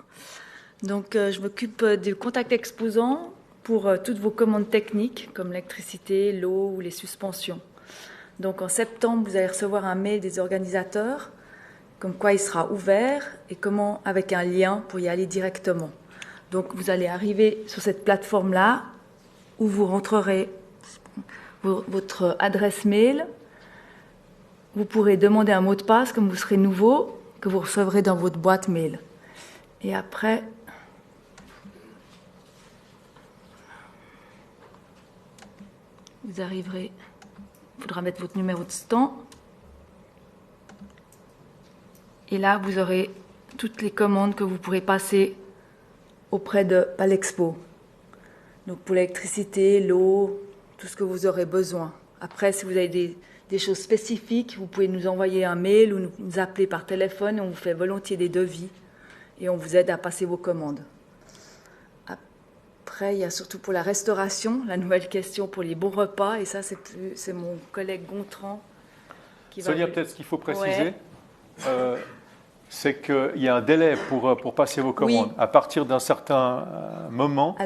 S5: Donc, je m'occupe du contact exposant pour toutes vos commandes techniques, comme l'électricité, l'eau ou les suspensions. Donc, en septembre, vous allez recevoir un mail des organisateurs, comme quoi il sera ouvert et comment, avec un lien pour y aller directement. Donc, vous allez arriver sur cette plateforme-là, où vous rentrerez votre adresse mail. Vous pourrez demander un mot de passe, comme vous serez nouveau, que vous recevrez dans votre boîte mail. Et après, vous arriverez, il faudra mettre votre numéro de stand. Et là, vous aurez toutes les commandes que vous pourrez passer auprès de Palexpo. Donc pour l'électricité, l'eau, tout ce que vous aurez besoin. Après, si vous avez des choses spécifiques, vous pouvez nous envoyer un mail ou nous appeler par téléphone et on vous fait volontiers des devis et on vous aide à passer vos commandes. Après, il y a surtout pour la restauration, la nouvelle question pour les bons repas, et ça, c'est mon collègue Gontran qui va...
S2: Sonia, peut-être ce qu'il faut préciser, c'est qu'il y a un délai pour passer vos commandes. Oui. À partir d'un certain moment,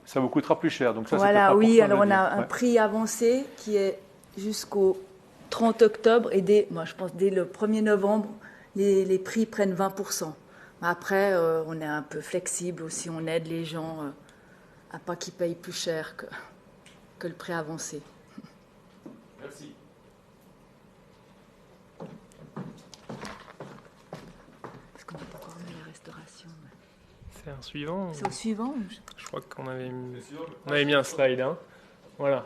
S2: ça vous coûtera plus cher. Donc ça,
S5: voilà, oui, alors on a un prix avancé qui est jusqu'au 30 octobre et je pense dès le 1er novembre, les prix prennent 20%. Après, on est un peu flexible aussi, on aide les gens à pas qu'ils payent plus cher que le prix avancé.
S2: Merci.
S5: Est-ce qu'on n'a pas encore mis la restauration?
S6: C'est un suivant.
S5: C'est au suivant?
S6: Je crois qu'on avait mis un slide. Hein. Voilà.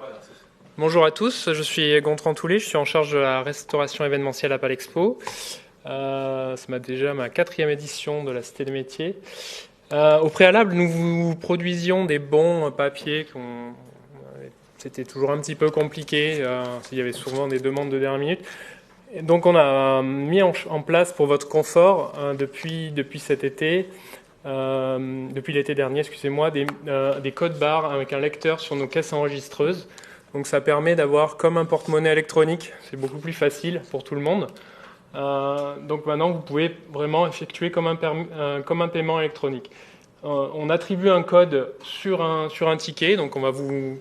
S6: Bonjour à tous, je suis Gontran Toulet, je suis en charge de la restauration événementielle à Palexpo. C'est déjà ma 4e édition de la Cité des Métiers. Au préalable, nous vous produisions des bons papiers. C'était toujours un petit peu compliqué. Il y avait souvent des demandes de dernière minute. Et donc on a mis en place pour votre confort depuis cet été, depuis l'été dernier, excusez-moi, des codes barres avec un lecteur sur nos caisses enregistreuses. Donc ça permet d'avoir comme un porte-monnaie électronique. C'est beaucoup plus facile pour tout le monde. Donc maintenant, vous pouvez vraiment effectuer comme un paiement électronique. On attribue un code sur un ticket, donc on va vous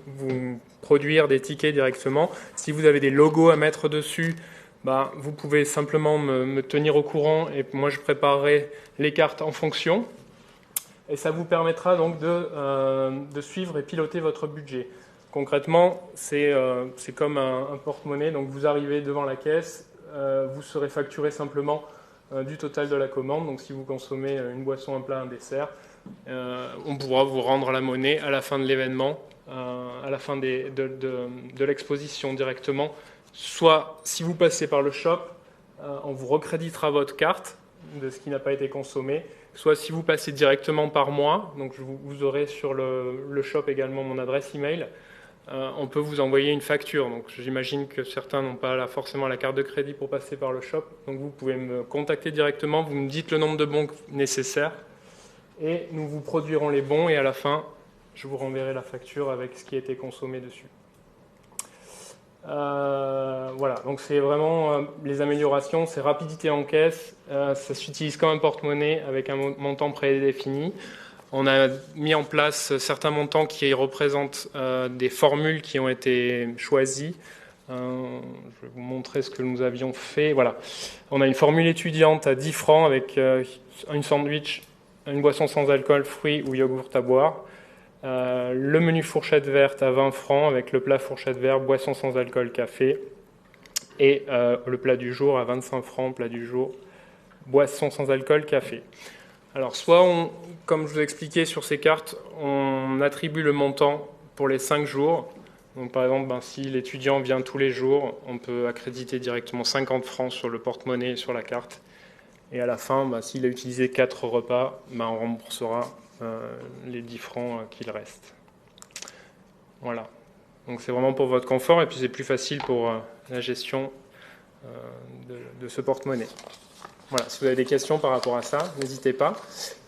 S6: produire des tickets directement. Si vous avez des logos à mettre dessus, vous pouvez simplement me tenir au courant et moi je préparerai les cartes en fonction. Et ça vous permettra donc de suivre et piloter votre budget. Concrètement, c'est comme un porte-monnaie, donc vous arrivez devant la caisse, vous serez facturé simplement du total de la commande. Donc si vous consommez une boisson, un plat, un dessert, on pourra vous rendre la monnaie à la fin de l'événement, à la fin de l'exposition directement. Soit si vous passez par le shop, on vous recréditera votre carte de ce qui n'a pas été consommé. Soit si vous passez directement par moi, donc vous aurez sur le shop également mon adresse email. On peut vous envoyer une facture. Donc, j'imagine que certains n'ont pas forcément la carte de crédit pour passer par le shop. Donc, vous pouvez me contacter directement. Vous me dites le nombre de bons nécessaires et nous vous produirons les bons. Et à la fin, je vous renverrai la facture avec ce qui a été consommé dessus. Voilà. Donc, c'est vraiment les améliorations. C'est rapidité en caisse. Ça s'utilise comme un porte-monnaie avec un montant prédéfini. On a mis en place certains montants qui représentent des formules qui ont été choisies. Je vais vous montrer ce que nous avions fait. Voilà. On a une formule étudiante à 10 francs avec une sandwich, une boisson sans alcool, fruits ou yogourt à boire. Le menu fourchette verte à 20 francs avec le plat fourchette verte, boisson sans alcool, café. Et le plat du jour à 25 francs, plat du jour, boisson sans alcool, café. Alors, soit, comme je vous ai expliqué sur ces cartes, on attribue le montant pour les 5 jours. Donc, par exemple, si l'étudiant vient tous les jours, on peut accréditer directement 50 francs sur le porte-monnaie et sur la carte. Et à la fin, s'il a utilisé 4 repas, on remboursera les 10 francs qu'il reste. Voilà. Donc, c'est vraiment pour votre confort et puis c'est plus facile pour la gestion de ce porte-monnaie. Voilà, si vous avez des questions par rapport à ça, n'hésitez pas.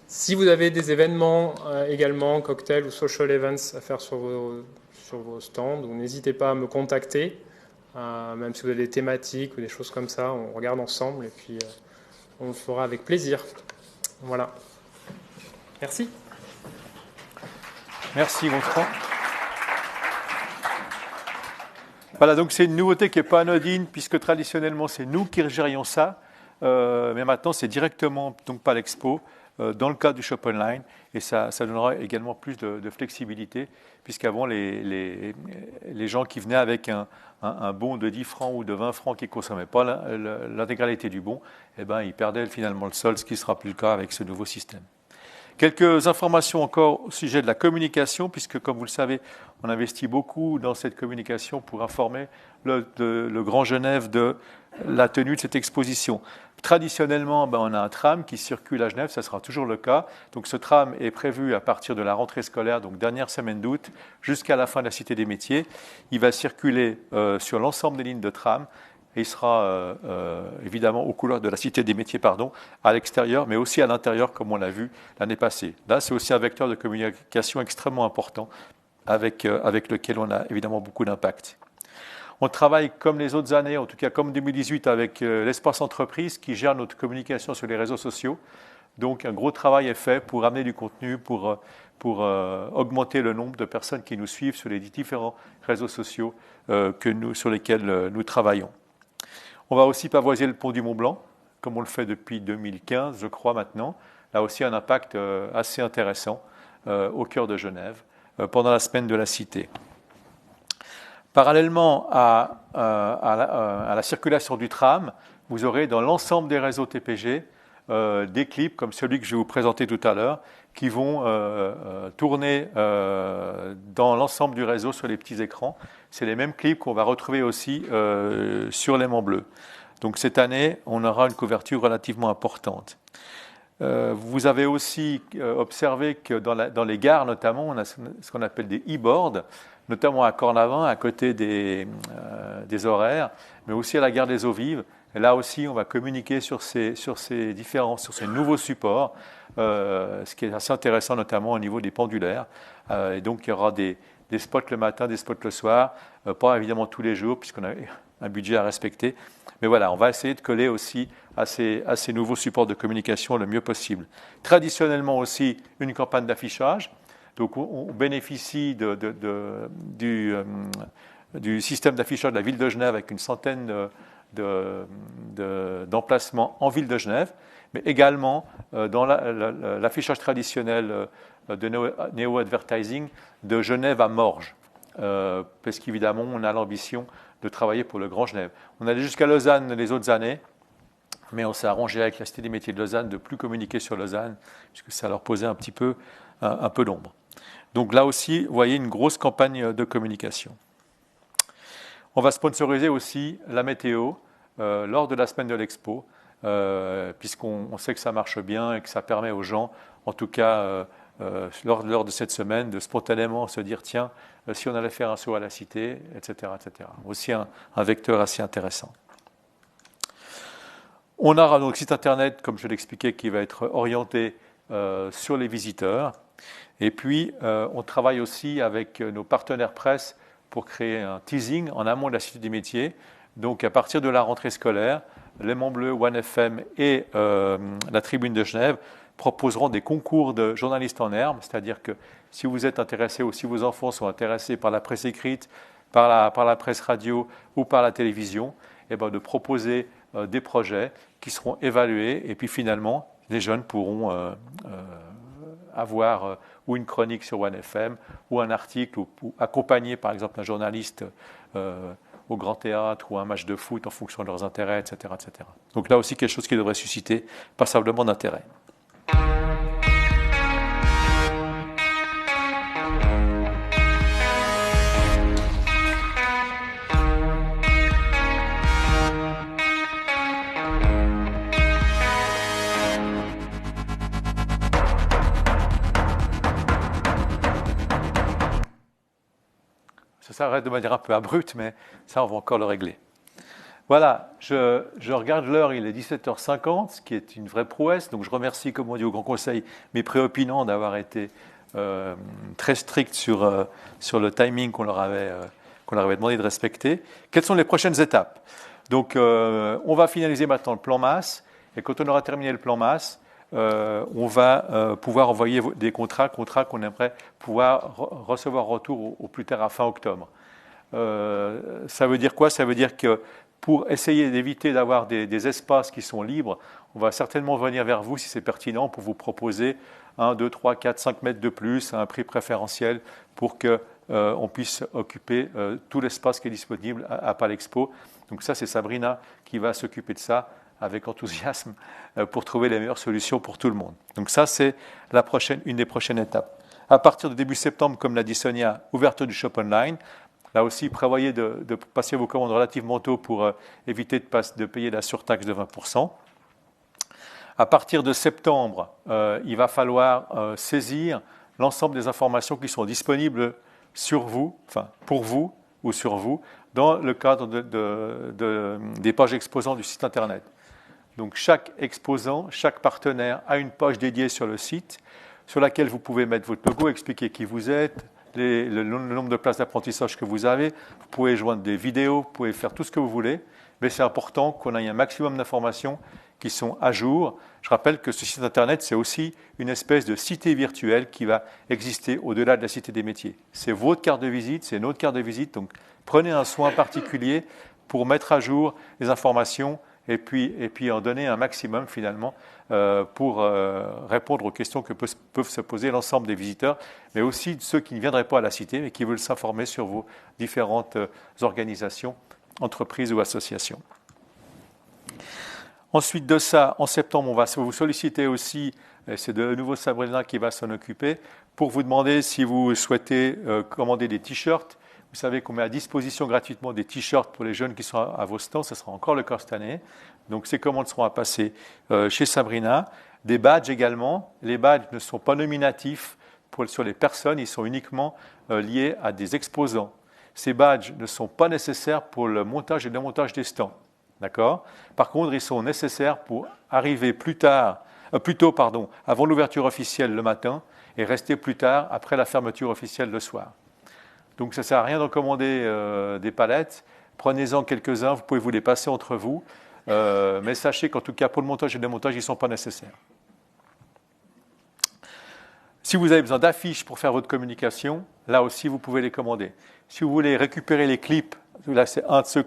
S6: Si vous avez des événements également, cocktails ou social events à faire sur vos stands, n'hésitez pas à me contacter, même si vous avez des thématiques ou des choses comme ça, on regarde ensemble et puis on le fera avec plaisir. Voilà. Merci.
S2: Merci, Gontran. Voilà, donc c'est une nouveauté qui n'est pas anodine, puisque traditionnellement, c'est nous qui gérions ça. Mais maintenant, c'est directement donc Palexpo dans le cadre du shop online et ça donnera également plus de flexibilité puisqu'avant les gens qui venaient avec un bon de 10 francs ou de 20 francs qui ne consommaient pas l'intégralité du bon, ils perdaient finalement le solde, ce qui ne sera plus le cas avec ce nouveau système. Quelques informations encore au sujet de la communication, puisque comme vous le savez, on investit beaucoup dans cette communication pour informer le Grand Genève de la tenue de cette exposition. Traditionnellement, on a un tram qui circule à Genève, ça sera toujours le cas. Donc ce tram est prévu à partir de la rentrée scolaire, donc dernière semaine d'août, jusqu'à la fin de la Cité des Métiers. Il va circuler sur l'ensemble des lignes de tram. Et il sera évidemment aux couleurs de la Cité des Métiers, à l'extérieur, mais aussi à l'intérieur, comme on l'a vu l'année passée. Là, c'est aussi un vecteur de communication extrêmement important avec lequel on a évidemment beaucoup d'impact. On travaille comme les autres années, en tout cas comme 2018, avec l'espace entreprise qui gère notre communication sur les réseaux sociaux. Donc un gros travail est fait pour amener du contenu, pour augmenter le nombre de personnes qui nous suivent sur les différents réseaux sociaux sur lesquels nous travaillons. On va aussi pavoiser le pont du Mont-Blanc, comme on le fait depuis 2015, je crois maintenant. là aussi un impact assez intéressant au cœur de Genève pendant la semaine de la Cité. Parallèlement à la circulation du tram, vous aurez dans l'ensemble des réseaux TPG des clips comme celui que je vais vous présenter tout à l'heure qui vont tourner dans l'ensemble du réseau sur les petits écrans. C'est les mêmes clips qu'on va retrouver aussi sur l'aimant bleu. Donc cette année, on aura une couverture relativement importante. Vous avez aussi observé que dans les gares notamment, on a ce qu'on appelle des e-boards, notamment à Cornavin, à côté des horaires, mais aussi à la gare des Eaux-Vives. Et là aussi, on va communiquer sur ces nouveaux supports, ce qui est assez intéressant, notamment au niveau des pendulaires. Et donc, il y aura des spots le matin, des spots le soir, pas évidemment tous les jours, puisqu'on a un budget à respecter. Mais voilà, on va essayer de coller aussi à ces nouveaux supports de communication le mieux possible. Traditionnellement aussi, une campagne d'affichage. Donc, on bénéficie du système d'affichage de la ville de Genève avec une centaine d'emplacements en ville de Genève, mais également dans l'affichage traditionnel de Neo Advertising de Genève à Morges, parce qu'évidemment, on a l'ambition de travailler pour le Grand Genève. On allait jusqu'à Lausanne les autres années, mais on s'est arrangé avec la Cité des métiers de Lausanne de ne plus communiquer sur Lausanne, puisque ça leur posait un peu d'ombre. Donc là aussi, vous voyez une grosse campagne de communication. On va sponsoriser aussi la météo lors de la semaine de l'Expo, puisqu'on sait que ça marche bien et que ça permet aux gens, en tout cas lors de cette semaine, de spontanément se dire tiens, si on allait faire un saut à la Cité, etc. etc. Aussi un vecteur assez intéressant. On aura donc site internet, comme je l'expliquais, qui va être orienté sur les visiteurs. Et puis, on travaille aussi avec nos partenaires presse pour créer un teasing en amont de la Cité des métiers. Donc, à partir de la rentrée scolaire, l'Aimant Bleu, OneFM et la Tribune de Genève proposeront des concours de journalistes en herbe, c'est-à-dire que si vous êtes intéressé ou si vos enfants sont intéressés par la presse écrite, par la presse radio ou par la télévision, eh bien, de proposer des projets qui seront évalués et puis finalement, les jeunes pourront avoir ou une chronique sur OneFM ou un article ou accompagner par exemple un journaliste au Grand Théâtre ou un match de foot en fonction de leurs intérêts, etc., etc. Donc là aussi quelque chose qui devrait susciter passablement d'intérêt. Ça arrête de manière un peu abrupte, mais ça, on va encore le régler. Voilà, je regarde l'heure, il est 17h50, ce qui est une vraie prouesse. Donc, je remercie, comme on dit au Grand Conseil, mes préopinants d'avoir été très stricts sur le timing qu'on leur avait demandé de respecter. Quelles sont les prochaines étapes? Donc, on va finaliser maintenant le plan masse. Et quand on aura terminé le plan masse, on va pouvoir envoyer des contrats qu'on aimerait pouvoir recevoir en retour au plus tard à fin octobre. Ça veut dire quoi? Ça veut dire que pour essayer d'éviter d'avoir des espaces qui sont libres, on va certainement venir vers vous si c'est pertinent pour vous proposer 1, 2, 3, 4, 5 mètres de plus à un prix préférentiel pour qu'on puisse occuper tout l'espace qui est disponible à Palexpo. Donc ça, c'est Sabrina qui va s'occuper de ça avec enthousiasme pour trouver les meilleures solutions pour tout le monde. Donc ça, c'est une des prochaines étapes. À partir de début septembre, comme l'a dit Sonia, ouverture du shop online. Là aussi, prévoyez de passer vos commandes relativement tôt pour éviter de payer la surtaxe de 20%. À partir de septembre, il va falloir saisir l'ensemble des informations qui sont disponibles sur vous, enfin pour vous ou sur vous, dans le cadre des pages exposants du site Internet. Donc chaque exposant, chaque partenaire a une page dédiée sur le site sur laquelle vous pouvez mettre votre logo, expliquer qui vous êtes, le nombre de places d'apprentissage que vous avez. Vous pouvez joindre des vidéos, vous pouvez faire tout ce que vous voulez, mais c'est important qu'on ait un maximum d'informations qui sont à jour. Je rappelle que ce site Internet, c'est aussi une espèce de cité virtuelle qui va exister au-delà de la Cité des métiers. C'est votre carte de visite, c'est notre carte de visite, donc prenez un soin particulier pour mettre à jour les informations et puis en donner un maximum finalement pour répondre aux questions que peuvent se poser l'ensemble des visiteurs, mais aussi de ceux qui ne viendraient pas à la cité, mais qui veulent s'informer sur vos différentes organisations, entreprises ou associations. Ensuite de ça, en septembre, on va vous solliciter aussi, et c'est de nouveau Sabrina qui va s'en occuper, pour vous demander si vous souhaitez commander des t-shirts. Vous savez qu'on met à disposition gratuitement des t-shirts pour les jeunes qui sont à vos stands. Ce sera encore le cas cette année. Donc, ces commandes seront à passer chez Sabrina. Des badges également. Les badges ne sont pas nominatifs sur les personnes. Ils sont uniquement liés à des exposants. Ces badges ne sont pas nécessaires pour le montage et le démontage des stands. D'accord ? Par contre, ils sont nécessaires pour arriver plutôt avant l'ouverture officielle le matin et rester plus tard après la fermeture officielle le soir. Donc ça ne sert à rien d'en commander des palettes. Prenez-en quelques-uns, vous pouvez vous les passer entre vous. Mais sachez qu'en tout cas, pour le montage et le démontage, ils ne sont pas nécessaires. Si vous avez besoin d'affiches pour faire votre communication, là aussi, vous pouvez les commander. Si vous voulez récupérer les clips, là c'est un de ceux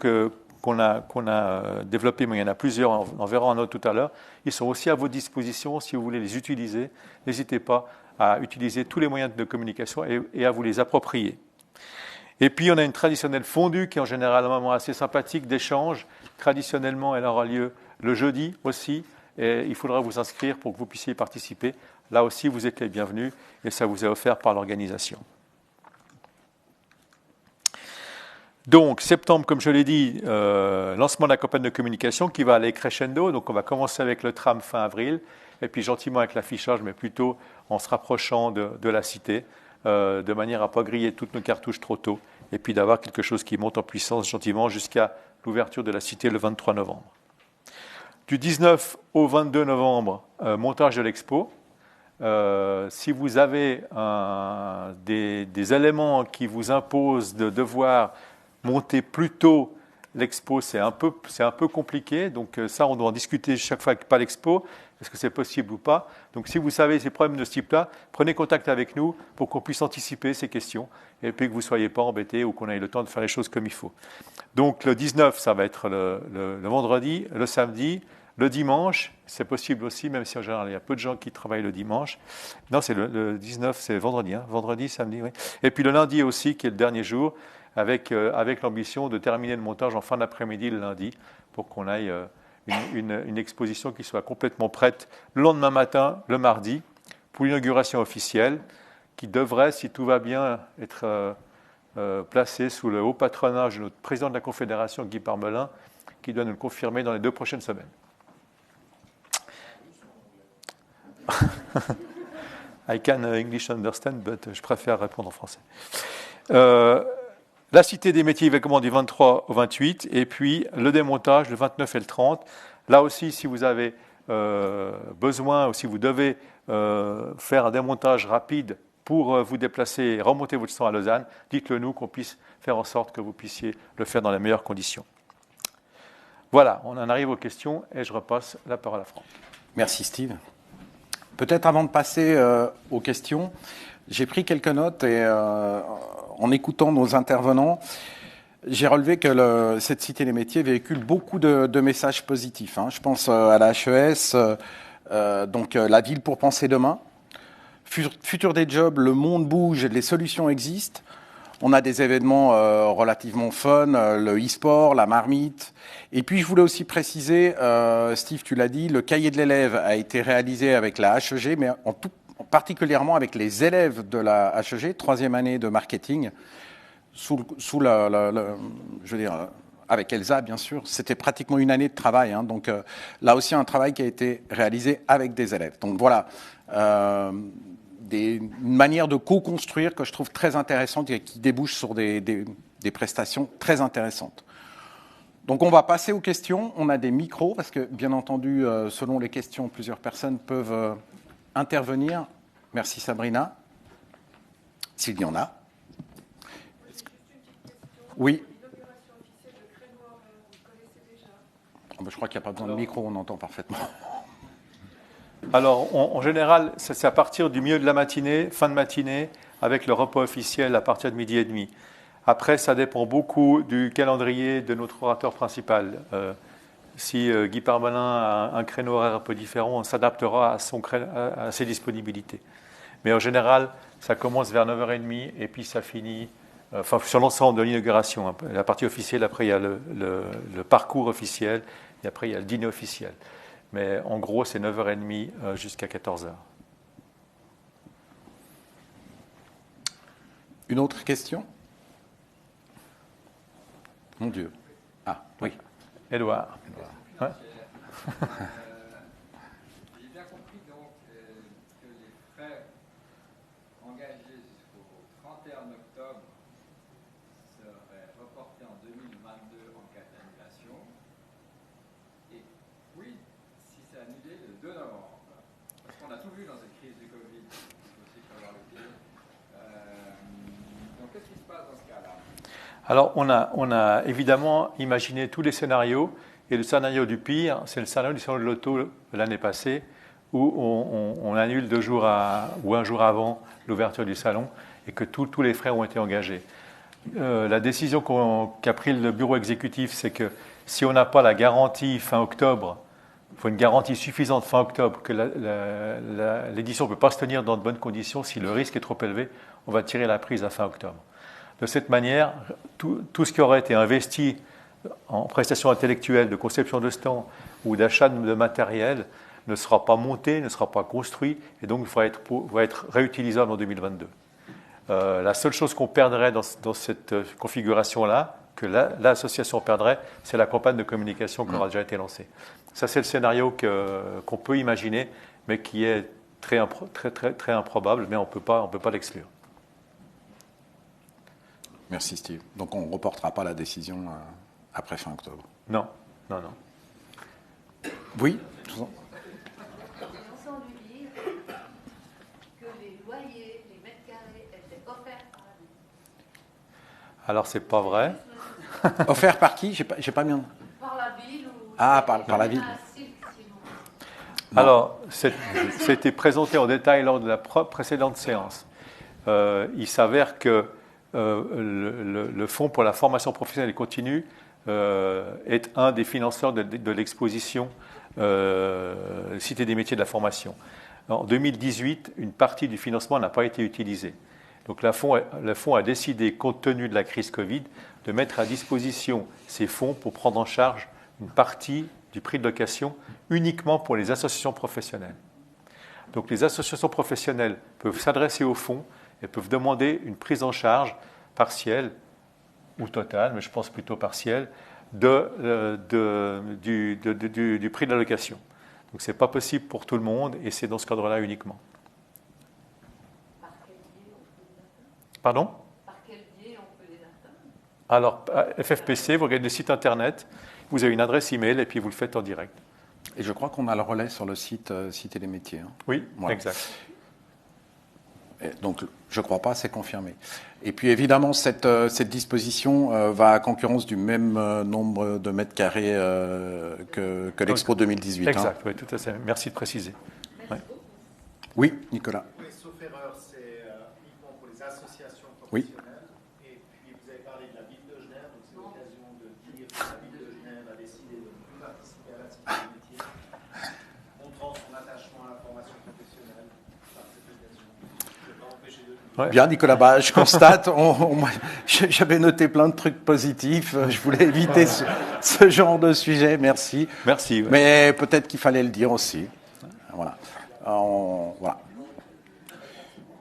S2: qu'on a développé, mais il y en a plusieurs, on en verra un autre tout à l'heure. Ils sont aussi à votre disposition si vous voulez les utiliser. N'hésitez pas à utiliser tous les moyens de communication et à vous les approprier. Et puis, on a une traditionnelle fondue qui est en général un moment assez sympathique d'échange. Traditionnellement, elle aura lieu le jeudi aussi. Et il faudra vous inscrire pour que vous puissiez y participer. Là aussi, vous êtes les bienvenus et ça vous est offert par l'organisation. Donc, septembre, comme je l'ai dit, lancement de la campagne de communication qui va aller crescendo. Donc, on va commencer avec le tram fin avril et puis gentiment avec l'affichage, mais plutôt en se rapprochant de la cité, de manière à ne pas griller toutes nos cartouches trop tôt et puis d'avoir quelque chose qui monte en puissance gentiment jusqu'à l'ouverture de la cité le 23 novembre. Du 19 au 22 novembre, montage de l'expo. Si vous avez des éléments qui vous imposent de devoir monter plus tôt l'expo, c'est un peu compliqué. Donc ça, on doit en discuter chaque fois avec l'expo. Est-ce que c'est possible ou pas? Donc si vous savez ces problèmes de ce type-là, prenez contact avec nous pour qu'on puisse anticiper ces questions et puis que vous ne soyez pas embêtés ou qu'on ait le temps de faire les choses comme il faut. Donc le 19, ça va être le vendredi, le samedi, le dimanche, c'est possible aussi, même si en général il y a peu de gens qui travaillent le dimanche. Non, c'est le 19, c'est vendredi, vendredi, samedi, oui. Et puis le lundi aussi, qui est le dernier jour, avec l'ambition de terminer le montage en fin d'après-midi le lundi pour qu'on aille une exposition qui soit complètement prête le lendemain matin, le mardi, pour l'inauguration officielle, qui devrait, si tout va bien, être placée sous le haut patronage de notre président de la Confédération, Guy Parmelin, qui doit nous le confirmer dans les 2 prochaines semaines. I can English understand, but je préfère répondre en français. La Cité des métiers va commencer du 23 au 28, et puis le démontage le 29 et le 30. Là aussi, si vous avez besoin, ou si vous devez faire un démontage rapide pour vous déplacer et remonter votre stand à Lausanne, dites-le nous, qu'on puisse faire en sorte que vous puissiez le faire dans les meilleures conditions. Voilà, on en arrive aux questions, et je repasse la parole à Franck.
S1: Merci Steve. Peut-être avant de passer aux questions, j'ai pris quelques notes et en écoutant nos intervenants, j'ai relevé que cette Cité des métiers véhicule beaucoup de messages positifs. Je pense à la HES, donc la ville pour penser demain. Futur des jobs, le monde bouge, les solutions existent. On a des événements relativement fun, le e-sport, la marmite. Et puis je voulais aussi préciser, Steve, tu l'as dit, le cahier de l'élève a été réalisé avec la HEG, mais particulièrement avec les élèves de la HEG, 3e année de marketing, avec Elsa, bien sûr. C'était pratiquement une année de travail. Donc là aussi, un travail qui a été réalisé avec des élèves. Donc voilà, une manière de co-construire que je trouve très intéressante et qui débouche sur des prestations très intéressantes. Donc on va passer aux questions. On a des micros, parce que bien entendu, selon les questions, plusieurs personnes peuvent intervenir. Merci Sabrina. S'il y en a. Oui. Je crois qu'il n'y a pas besoin de micro, on entend parfaitement.
S2: Alors, en général, c'est à partir du milieu de la matinée, fin de matinée, avec le repas officiel à partir de 12h30. Après, ça dépend beaucoup du calendrier de notre orateur principal. Si Guy Parmelin a un créneau horaire un peu différent, on s'adaptera à ses disponibilités. Mais en général, ça commence vers 9h30 et puis ça finit sur l'ensemble de l'inauguration. La partie officielle, après il y a le parcours officiel et après il y a le dîner officiel. Mais en gros, c'est 9h30 jusqu'à 14h.
S1: Une autre question? Mon Dieu. Ah, oui.
S2: Édouard. Ouais.
S7: J'ai bien compris donc que les frais engagés jusqu'au 31 octobre seraient reportés en 2022 en cas d'annulation. Et oui, si c'est annulé le 2 novembre. Parce qu'on a tout vu dans cette crise du Covid, il faut aussi savoir le dire. Donc qu'est-ce qui se passe dans ce cas-là?
S2: Alors, on a évidemment imaginé tous les scénarios. Et le scénario du pire, c'est le scénario du salon de l'auto l'année passée, où on annule 2 jours ou un jour avant l'ouverture du salon et que tous les frais ont été engagés. La décision qu'a pris le bureau exécutif, c'est que si on n'a pas la garantie fin octobre, il faut une garantie suffisante fin octobre que l'édition ne peut pas se tenir dans de bonnes conditions. Si le risque est trop élevé, on va tirer la prise à fin octobre. De cette manière, tout ce qui aurait été investi en prestations intellectuelles, de conception de stands ou d'achat de matériel ne sera pas monté, ne sera pas construit et donc va être réutilisable en 2022. La seule chose qu'on perdrait dans cette configuration-là, que l'association perdrait, c'est la campagne de communication qui aura déjà été lancée. Ça, c'est le scénario qu'on peut imaginer, mais qui est très improbable, mais on peut pas l'exclure.
S1: Merci Steve. Donc on ne reportera pas la décision après fin octobre.
S2: Non.
S1: Oui.
S8: J'ai entendu dire que les loyers, les mètres carrés étaient offerts par la ville.
S2: Alors, c'est pas vrai.
S1: Offert par qui? J'ai pas bien.
S8: Par la ville ou...
S1: Ah, par la ville.
S2: Alors, c'était présenté en détail lors de la précédente séance. Il s'avère que le Fonds pour la formation professionnelle et continue est un des financeurs de l'exposition Cité des métiers de la formation. En 2018, une partie du financement n'a pas été utilisée. Donc le fonds a décidé, compte tenu de la crise Covid, de mettre à disposition ces fonds pour prendre en charge une partie du prix de location uniquement pour les associations professionnelles. Donc les associations professionnelles peuvent s'adresser au fonds et peuvent demander une prise en charge partielle ou totale, mais je pense plutôt partielle, du prix de la location. Donc ce n'est pas possible pour tout le monde et c'est dans ce cadre-là uniquement.
S8: Par quel biais on peut les atteindre?
S2: Pardon?
S8: Par quel biais on peut les atteindre?
S2: Alors, FFPC, vous regardez le site internet, vous avez une adresse email et puis vous le faites en direct.
S1: Et je crois qu'on a le relais sur le site Cité des métiers. Hein.
S2: Oui,
S1: voilà.
S2: Exact.
S1: Et donc, je ne crois pas, c'est confirmé. Et puis, évidemment, cette disposition va à concurrence du même nombre de mètres carrés que l'Expo 2018.
S2: Exact,
S1: hein.
S2: oui, tout à fait. Merci de préciser. Ouais.
S1: Oui, Nicolas.
S9: Oui, sauf erreur, c'est uniquement pour les associations
S1: Oui.
S9: professionnelles. Et puis, vous avez parlé de la ville de Genève, donc c'est l'occasion de dire que la ville de Genève a décidé de ne plus participer à la Cité des métiers, montrant son attachement à la formation professionnelle par cette occasion. Je ne vais pas empêcher de...
S2: Ouais.
S1: Bien, Nicolas, je constate, j'avais noté plein de trucs positifs, je voulais éviter ce genre de sujet, merci.
S2: Merci. Ouais.
S1: Mais peut-être qu'il fallait le dire aussi. Voilà. Voilà.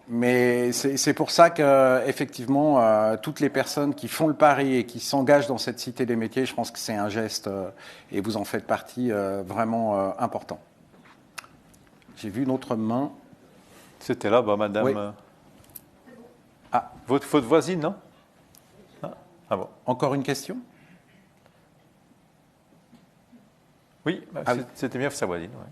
S1: Mais c'est pour ça qu'effectivement, toutes les personnes qui font le pari et qui s'engagent dans cette Cité des métiers, je pense que c'est un geste, et vous en faites partie, vraiment important. J'ai vu une autre main.
S2: C'était là, madame.
S1: Oui.
S2: Votre voisine, non? Ah bon.
S1: Encore une question?
S2: Oui, c'était bien sa voisine. Ouais.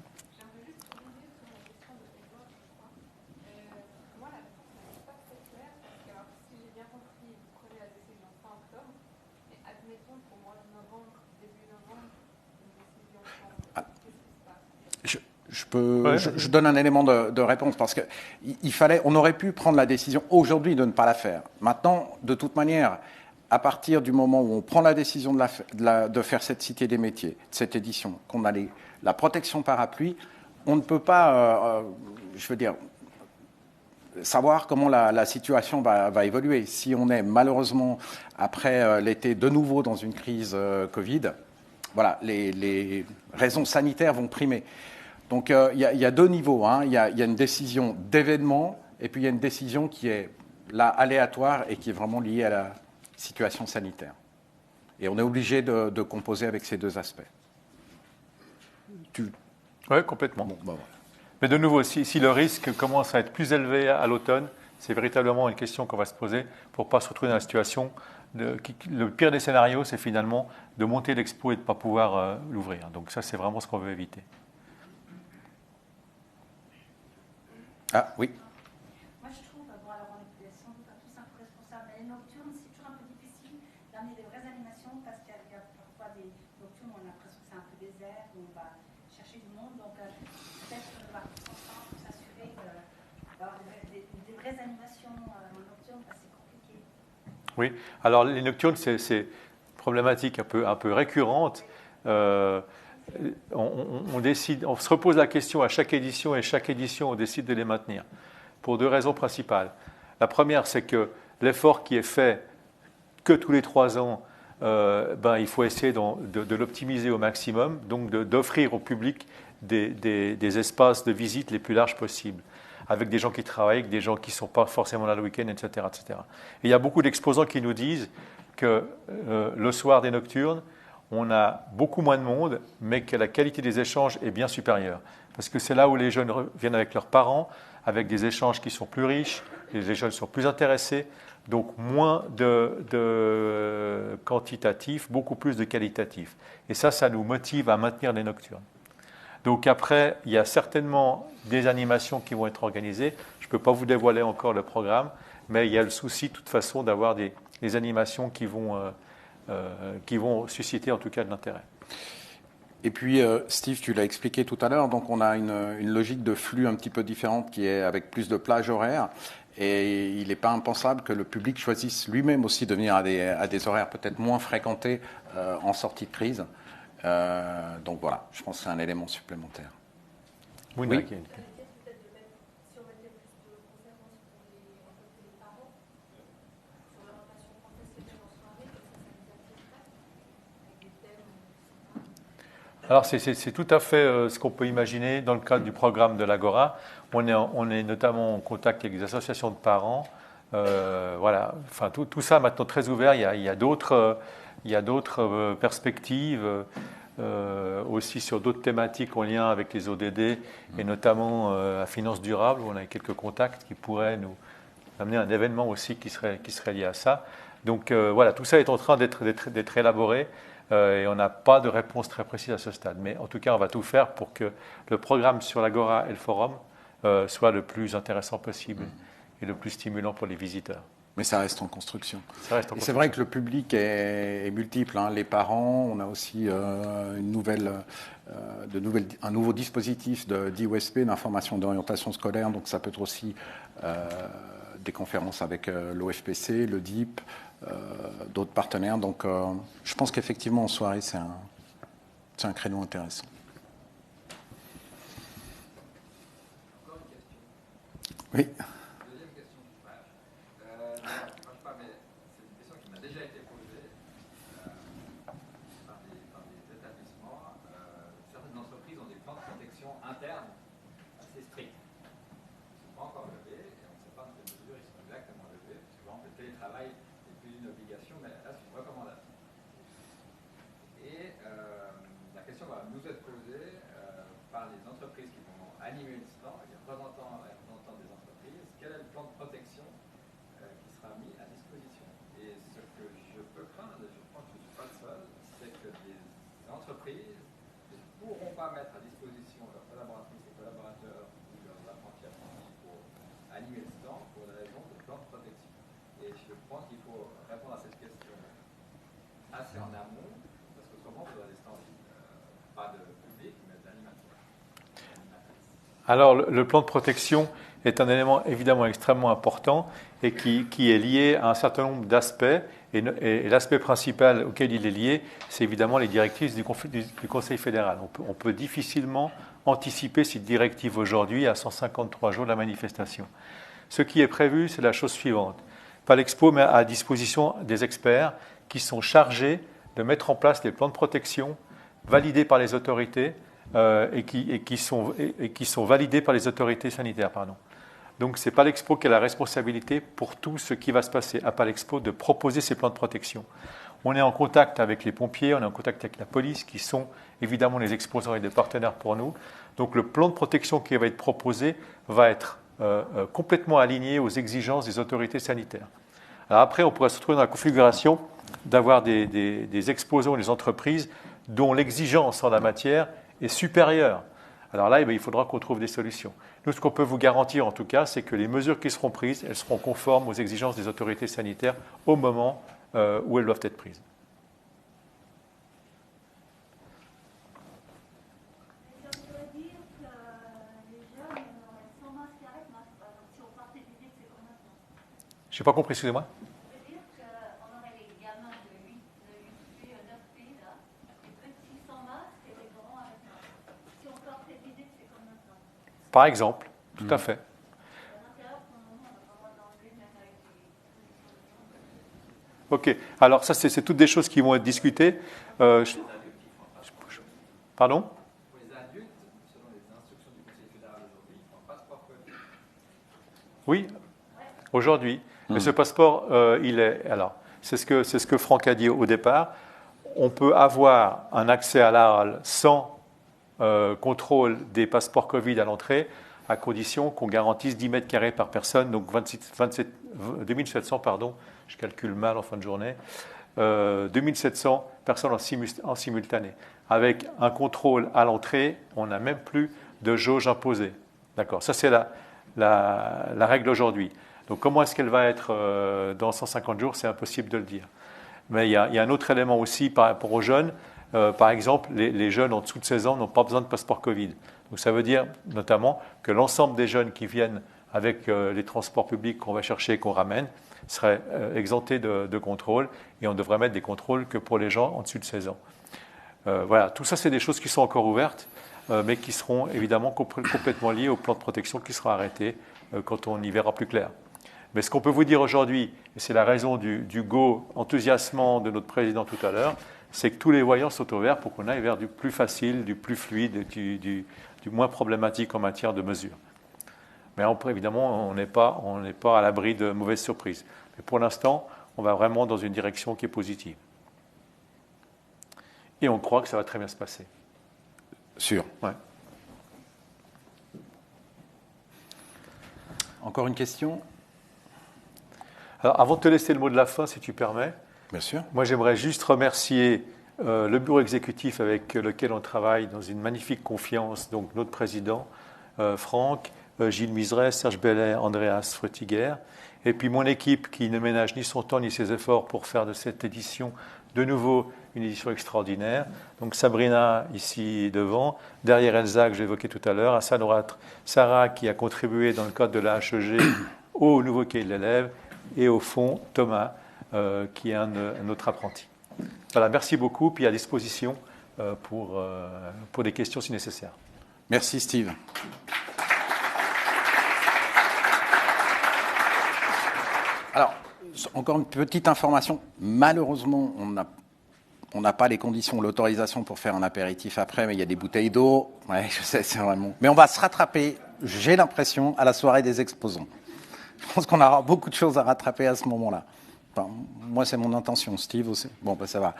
S1: Je donne un élément de réponse parce que on aurait pu prendre la décision aujourd'hui de ne pas la faire. Maintenant, de toute manière, à partir du moment où on prend la décision de faire cette cité des métiers, de cette édition, qu'on a la protection parapluie, on ne peut pas, savoir comment la situation va évoluer. Si on est malheureusement, après l'été, de nouveau dans une crise Covid, voilà, les raisons sanitaires vont primer. Donc il y a deux niveaux. Il y a une décision d'événement et puis il y a une décision qui est là aléatoire et qui est vraiment liée à la situation sanitaire. Et on est obligé de composer avec ces deux aspects.
S2: Oui, complètement.
S1: Bon, voilà.
S2: Mais de nouveau, si le risque commence à être plus élevé à l'automne, c'est véritablement une question qu'on va se poser pour ne pas se retrouver dans la situation. Le pire des scénarios, c'est finalement de monter l'expo et de ne pas pouvoir l'ouvrir. Donc ça, c'est vraiment ce qu'on veut éviter.
S1: Ah, oui.
S8: Moi, je trouve, bon, alors on est sans doute pas tous un peu responsables, mais les nocturnes, c'est toujours un peu difficile d'amener des vraies animations parce qu'il y a parfois des nocturnes où on a l'impression que c'est un peu désert, où on va chercher du monde. Donc, peut-être qu'on va tous ensemble pour s'assurer d'avoir des vraies animations en nocturne, parce que c'est compliqué.
S2: Oui, alors les nocturnes, c'est problématique un peu récurrente. On se repose la question à chaque édition et chaque édition, on décide de les maintenir pour deux raisons principales. La première, c'est que l'effort qui est fait que tous les 3 ans, il faut essayer de l'optimiser au maximum, donc d'offrir au public des espaces de visite les plus larges possibles, avec des gens qui travaillent, avec des gens qui ne sont pas forcément là le week-end, etc., etc. Et il y a beaucoup d'exposants qui nous disent que le soir des nocturnes, on a beaucoup moins de monde, mais que la qualité des échanges est bien supérieure. Parce que c'est là où les jeunes viennent avec leurs parents, avec des échanges qui sont plus riches, les jeunes sont plus intéressés, donc moins de quantitatif, beaucoup plus de qualitatif. Et ça nous motive à maintenir les nocturnes. Donc après, il y a certainement des animations qui vont être organisées. Je ne peux pas vous dévoiler encore le programme, mais il y a le souci, de toute façon, d'avoir des animations qui vont susciter en tout cas de l'intérêt.
S1: Et puis, Steve, tu l'as expliqué tout à l'heure, donc on a une logique de flux un petit peu différente qui est avec plus de plages horaires. Et il n'est pas impensable que le public choisisse lui-même aussi de venir à des horaires peut-être moins fréquentés en sortie de crise. Donc voilà, je pense que c'est un élément supplémentaire.
S2: Oui. Alors c'est tout à fait ce qu'on peut imaginer dans le cadre du programme de l'Agora. On est notamment en contact avec des associations de parents. Voilà, enfin tout ça maintenant très ouvert. Il y a d'autres perspectives aussi sur d'autres thématiques en lien avec les ODD et notamment la finance durable où on a quelques contacts qui pourraient nous amener un événement aussi qui serait lié à ça. Donc voilà, tout ça est en train d'être élaboré. Et on n'a pas de réponse très précise à ce stade. Mais en tout cas, on va tout faire pour que le programme sur l'Agora et le forum soit le plus intéressant possible et le plus stimulant pour les visiteurs.
S1: Mais ça reste en construction. Et c'est vrai que le public est multiple. Les parents, on a aussi un nouveau dispositif d'IOSP, d'information d'orientation scolaire. Donc ça peut être aussi des conférences avec l'OFPC, le DIP, d'autres partenaires. Donc je pense qu'effectivement en soirée, c'est un créneau intéressant. Oui.
S7: Deuxième question. Je ne sais pas, mais c'est une question qui m'a déjà été posée par des établissements. Certaines entreprises ont des plans de protection internes assez stricts. Ils ne sont pas encore levés et on ne sait pas dans quelle mesure ils sont exactement levés. Parce que, par exemple, le télétravail n'est plus une obligation, mais là, c'est une recommandation. Et la question va nous être posée par les entreprises qui vont animer le stand, les représentants des entreprises. Quel est le plan de protection qui sera mis à disposition? Et ce que je peux craindre, et je pense que je ne suis pas le seul, c'est que les entreprises ne pourront pas mettre à disposition leurs collaboratrices et collaborateurs ou leurs apprentis pour animer le stand pour des raisons de plan de protection. Et je pense qu'il faut répondre à cette question assez en amont, parce qu'autrement, vous aurez des stands pas de public, mais d'animateurs.
S2: Alors, le plan de protection est un élément évidemment extrêmement important et qui est lié à un certain nombre d'aspects Et l'aspect principal auquel il est lié, c'est évidemment les directives du Conseil fédéral. On peut difficilement anticiper cette directive aujourd'hui à 153 jours de la manifestation. Ce qui est prévu, c'est la chose suivante. Palexpo met à disposition des experts qui sont chargés de mettre en place des plans de protection validés par les autorités et qui sont validés par les autorités sanitaires. Donc c'est Palexpo qui a la responsabilité pour tout ce qui va se passer à Palexpo de proposer ces plans de protection. On est en contact avec les pompiers, on est en contact avec la police, qui sont évidemment les exposants et des partenaires pour nous. Donc le plan de protection qui va être proposé va être complètement aligné aux exigences des autorités sanitaires. Alors après, on pourrait se retrouver dans la configuration d'avoir des exposants, des entreprises dont l'exigence en la matière est supérieure. Alors là, il faudra qu'on trouve des solutions. Nous, ce qu'on peut vous garantir en tout cas, c'est que les mesures qui seront prises, elles seront conformes aux exigences des autorités sanitaires au moment où elles doivent être prises. Je n'ai pas compris, excusez-moi.
S8: Ça veut dire qu'on aurait les gamins de 8 P, 9 P, là, les petits sans masque et les grands avec masque. Si on partait de l'idée que c'est comme maintenant.
S2: Par exemple, tout à fait.
S8: À l'intérieur, pour le moment, on n'a pas le droit d'enlever, même avec les...
S2: Ok, alors ça, c'est toutes des choses qui vont être discutées. Pardon ?
S7: Pour les adultes, selon les instructions du Conseil fédéral aujourd'hui, il faut un passeport Covid.
S2: Oui, aujourd'hui. Mais ce passeport, c'est ce que Franck a dit au départ. On peut avoir un accès à la halle sans contrôle des passeports Covid à l'entrée, à condition qu'on garantisse 10 mètres carrés par personne, donc 2700, je calcule mal en fin de journée, 2700 personnes en simultané. Avec un contrôle à l'entrée, on n'a même plus de jauge imposée. D'accord, ça c'est la règle aujourd'hui. Donc comment est-ce qu'elle va être dans 150 jours, c'est impossible de le dire. Mais il y a un autre élément aussi par rapport aux jeunes. Par exemple, les jeunes en dessous de 16 ans n'ont pas besoin de passeport Covid. Donc ça veut dire notamment que l'ensemble des jeunes qui viennent avec les transports publics qu'on va chercher et qu'on ramène seraient exemptés de contrôle, et on devrait mettre des contrôles que pour les gens en dessous de 16 ans. Voilà, tout ça c'est des choses qui sont encore ouvertes, mais qui seront évidemment complètement liées au plan de protection qui sera arrêté quand on y verra plus clair. Mais ce qu'on peut vous dire aujourd'hui, et c'est la raison du go enthousiasmant de notre président tout à l'heure, c'est que tous les voyants sont ouverts pour qu'on aille vers du plus facile, du plus fluide, du moins problématique en matière de mesures. Mais évidemment, on n'est pas à l'abri de mauvaises surprises. Mais pour l'instant, on va vraiment dans une direction qui est positive. Et on croit que ça va très bien se passer.
S1: Sûr.
S2: Ouais.
S1: Encore une question ?
S2: Alors, avant de te laisser le mot de la fin, si tu permets,
S1: Bien sûr.
S2: moi j'aimerais juste remercier le bureau exécutif avec lequel on travaille dans une magnifique confiance, donc notre président, Franck, Gilles Miseret, Serge Bellet, Andreas Frutiger, et puis mon équipe qui ne ménage ni son temps ni ses efforts pour faire de cette édition de nouveau une édition extraordinaire. Donc Sabrina ici devant, derrière Elsa que j'ai évoqué tout à l'heure, Hassan Ourat, Sarah qui a contribué dans le cadre de la HEG au nouveau cahier de l'élève, et au fond Thomas qui est un autre apprenti. Voilà, merci beaucoup, puis à disposition pour des questions si nécessaire.
S1: Merci Steve. Alors, encore une petite information. Malheureusement, on n'a pas les conditions, l'autorisation pour faire un apéritif après, mais il y a des bouteilles d'eau. Ouais, je sais, c'est vraiment... Mais on va se rattraper, j'ai l'impression, à la soirée des exposants. Je pense qu'on aura beaucoup de choses à rattraper à ce moment-là. Enfin, moi, c'est mon intention. Steve aussi. Bon, ben, ça va.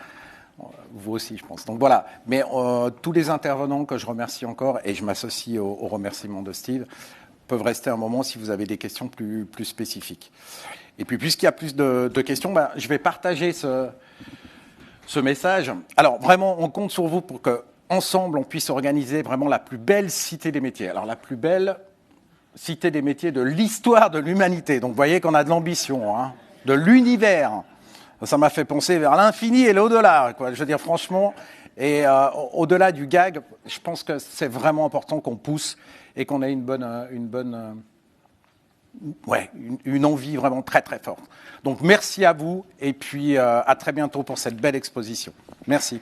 S1: Vous aussi, je pense. Donc voilà. Mais tous les intervenants que je remercie encore, et je m'associe au remerciement de Steve, peuvent rester un moment si vous avez des questions plus spécifiques. Et puis, puisqu'il y a plus de questions, ben, je vais partager ce message. Alors, vraiment, on compte sur vous pour qu'ensemble, on puisse organiser vraiment la plus belle cité des métiers. Alors, la plus belle cité des métiers de l'histoire de l'humanité. Donc, vous voyez qu'on a de l'ambition, hein, de l'univers. Ça m'a fait penser vers l'infini et l'au-delà, quoi. Je veux dire, franchement, et au-delà du gag, je pense que c'est vraiment important qu'on pousse et qu'on ait une bonne une envie vraiment très très forte. Donc merci à vous et puis à très bientôt pour cette belle exposition. Merci.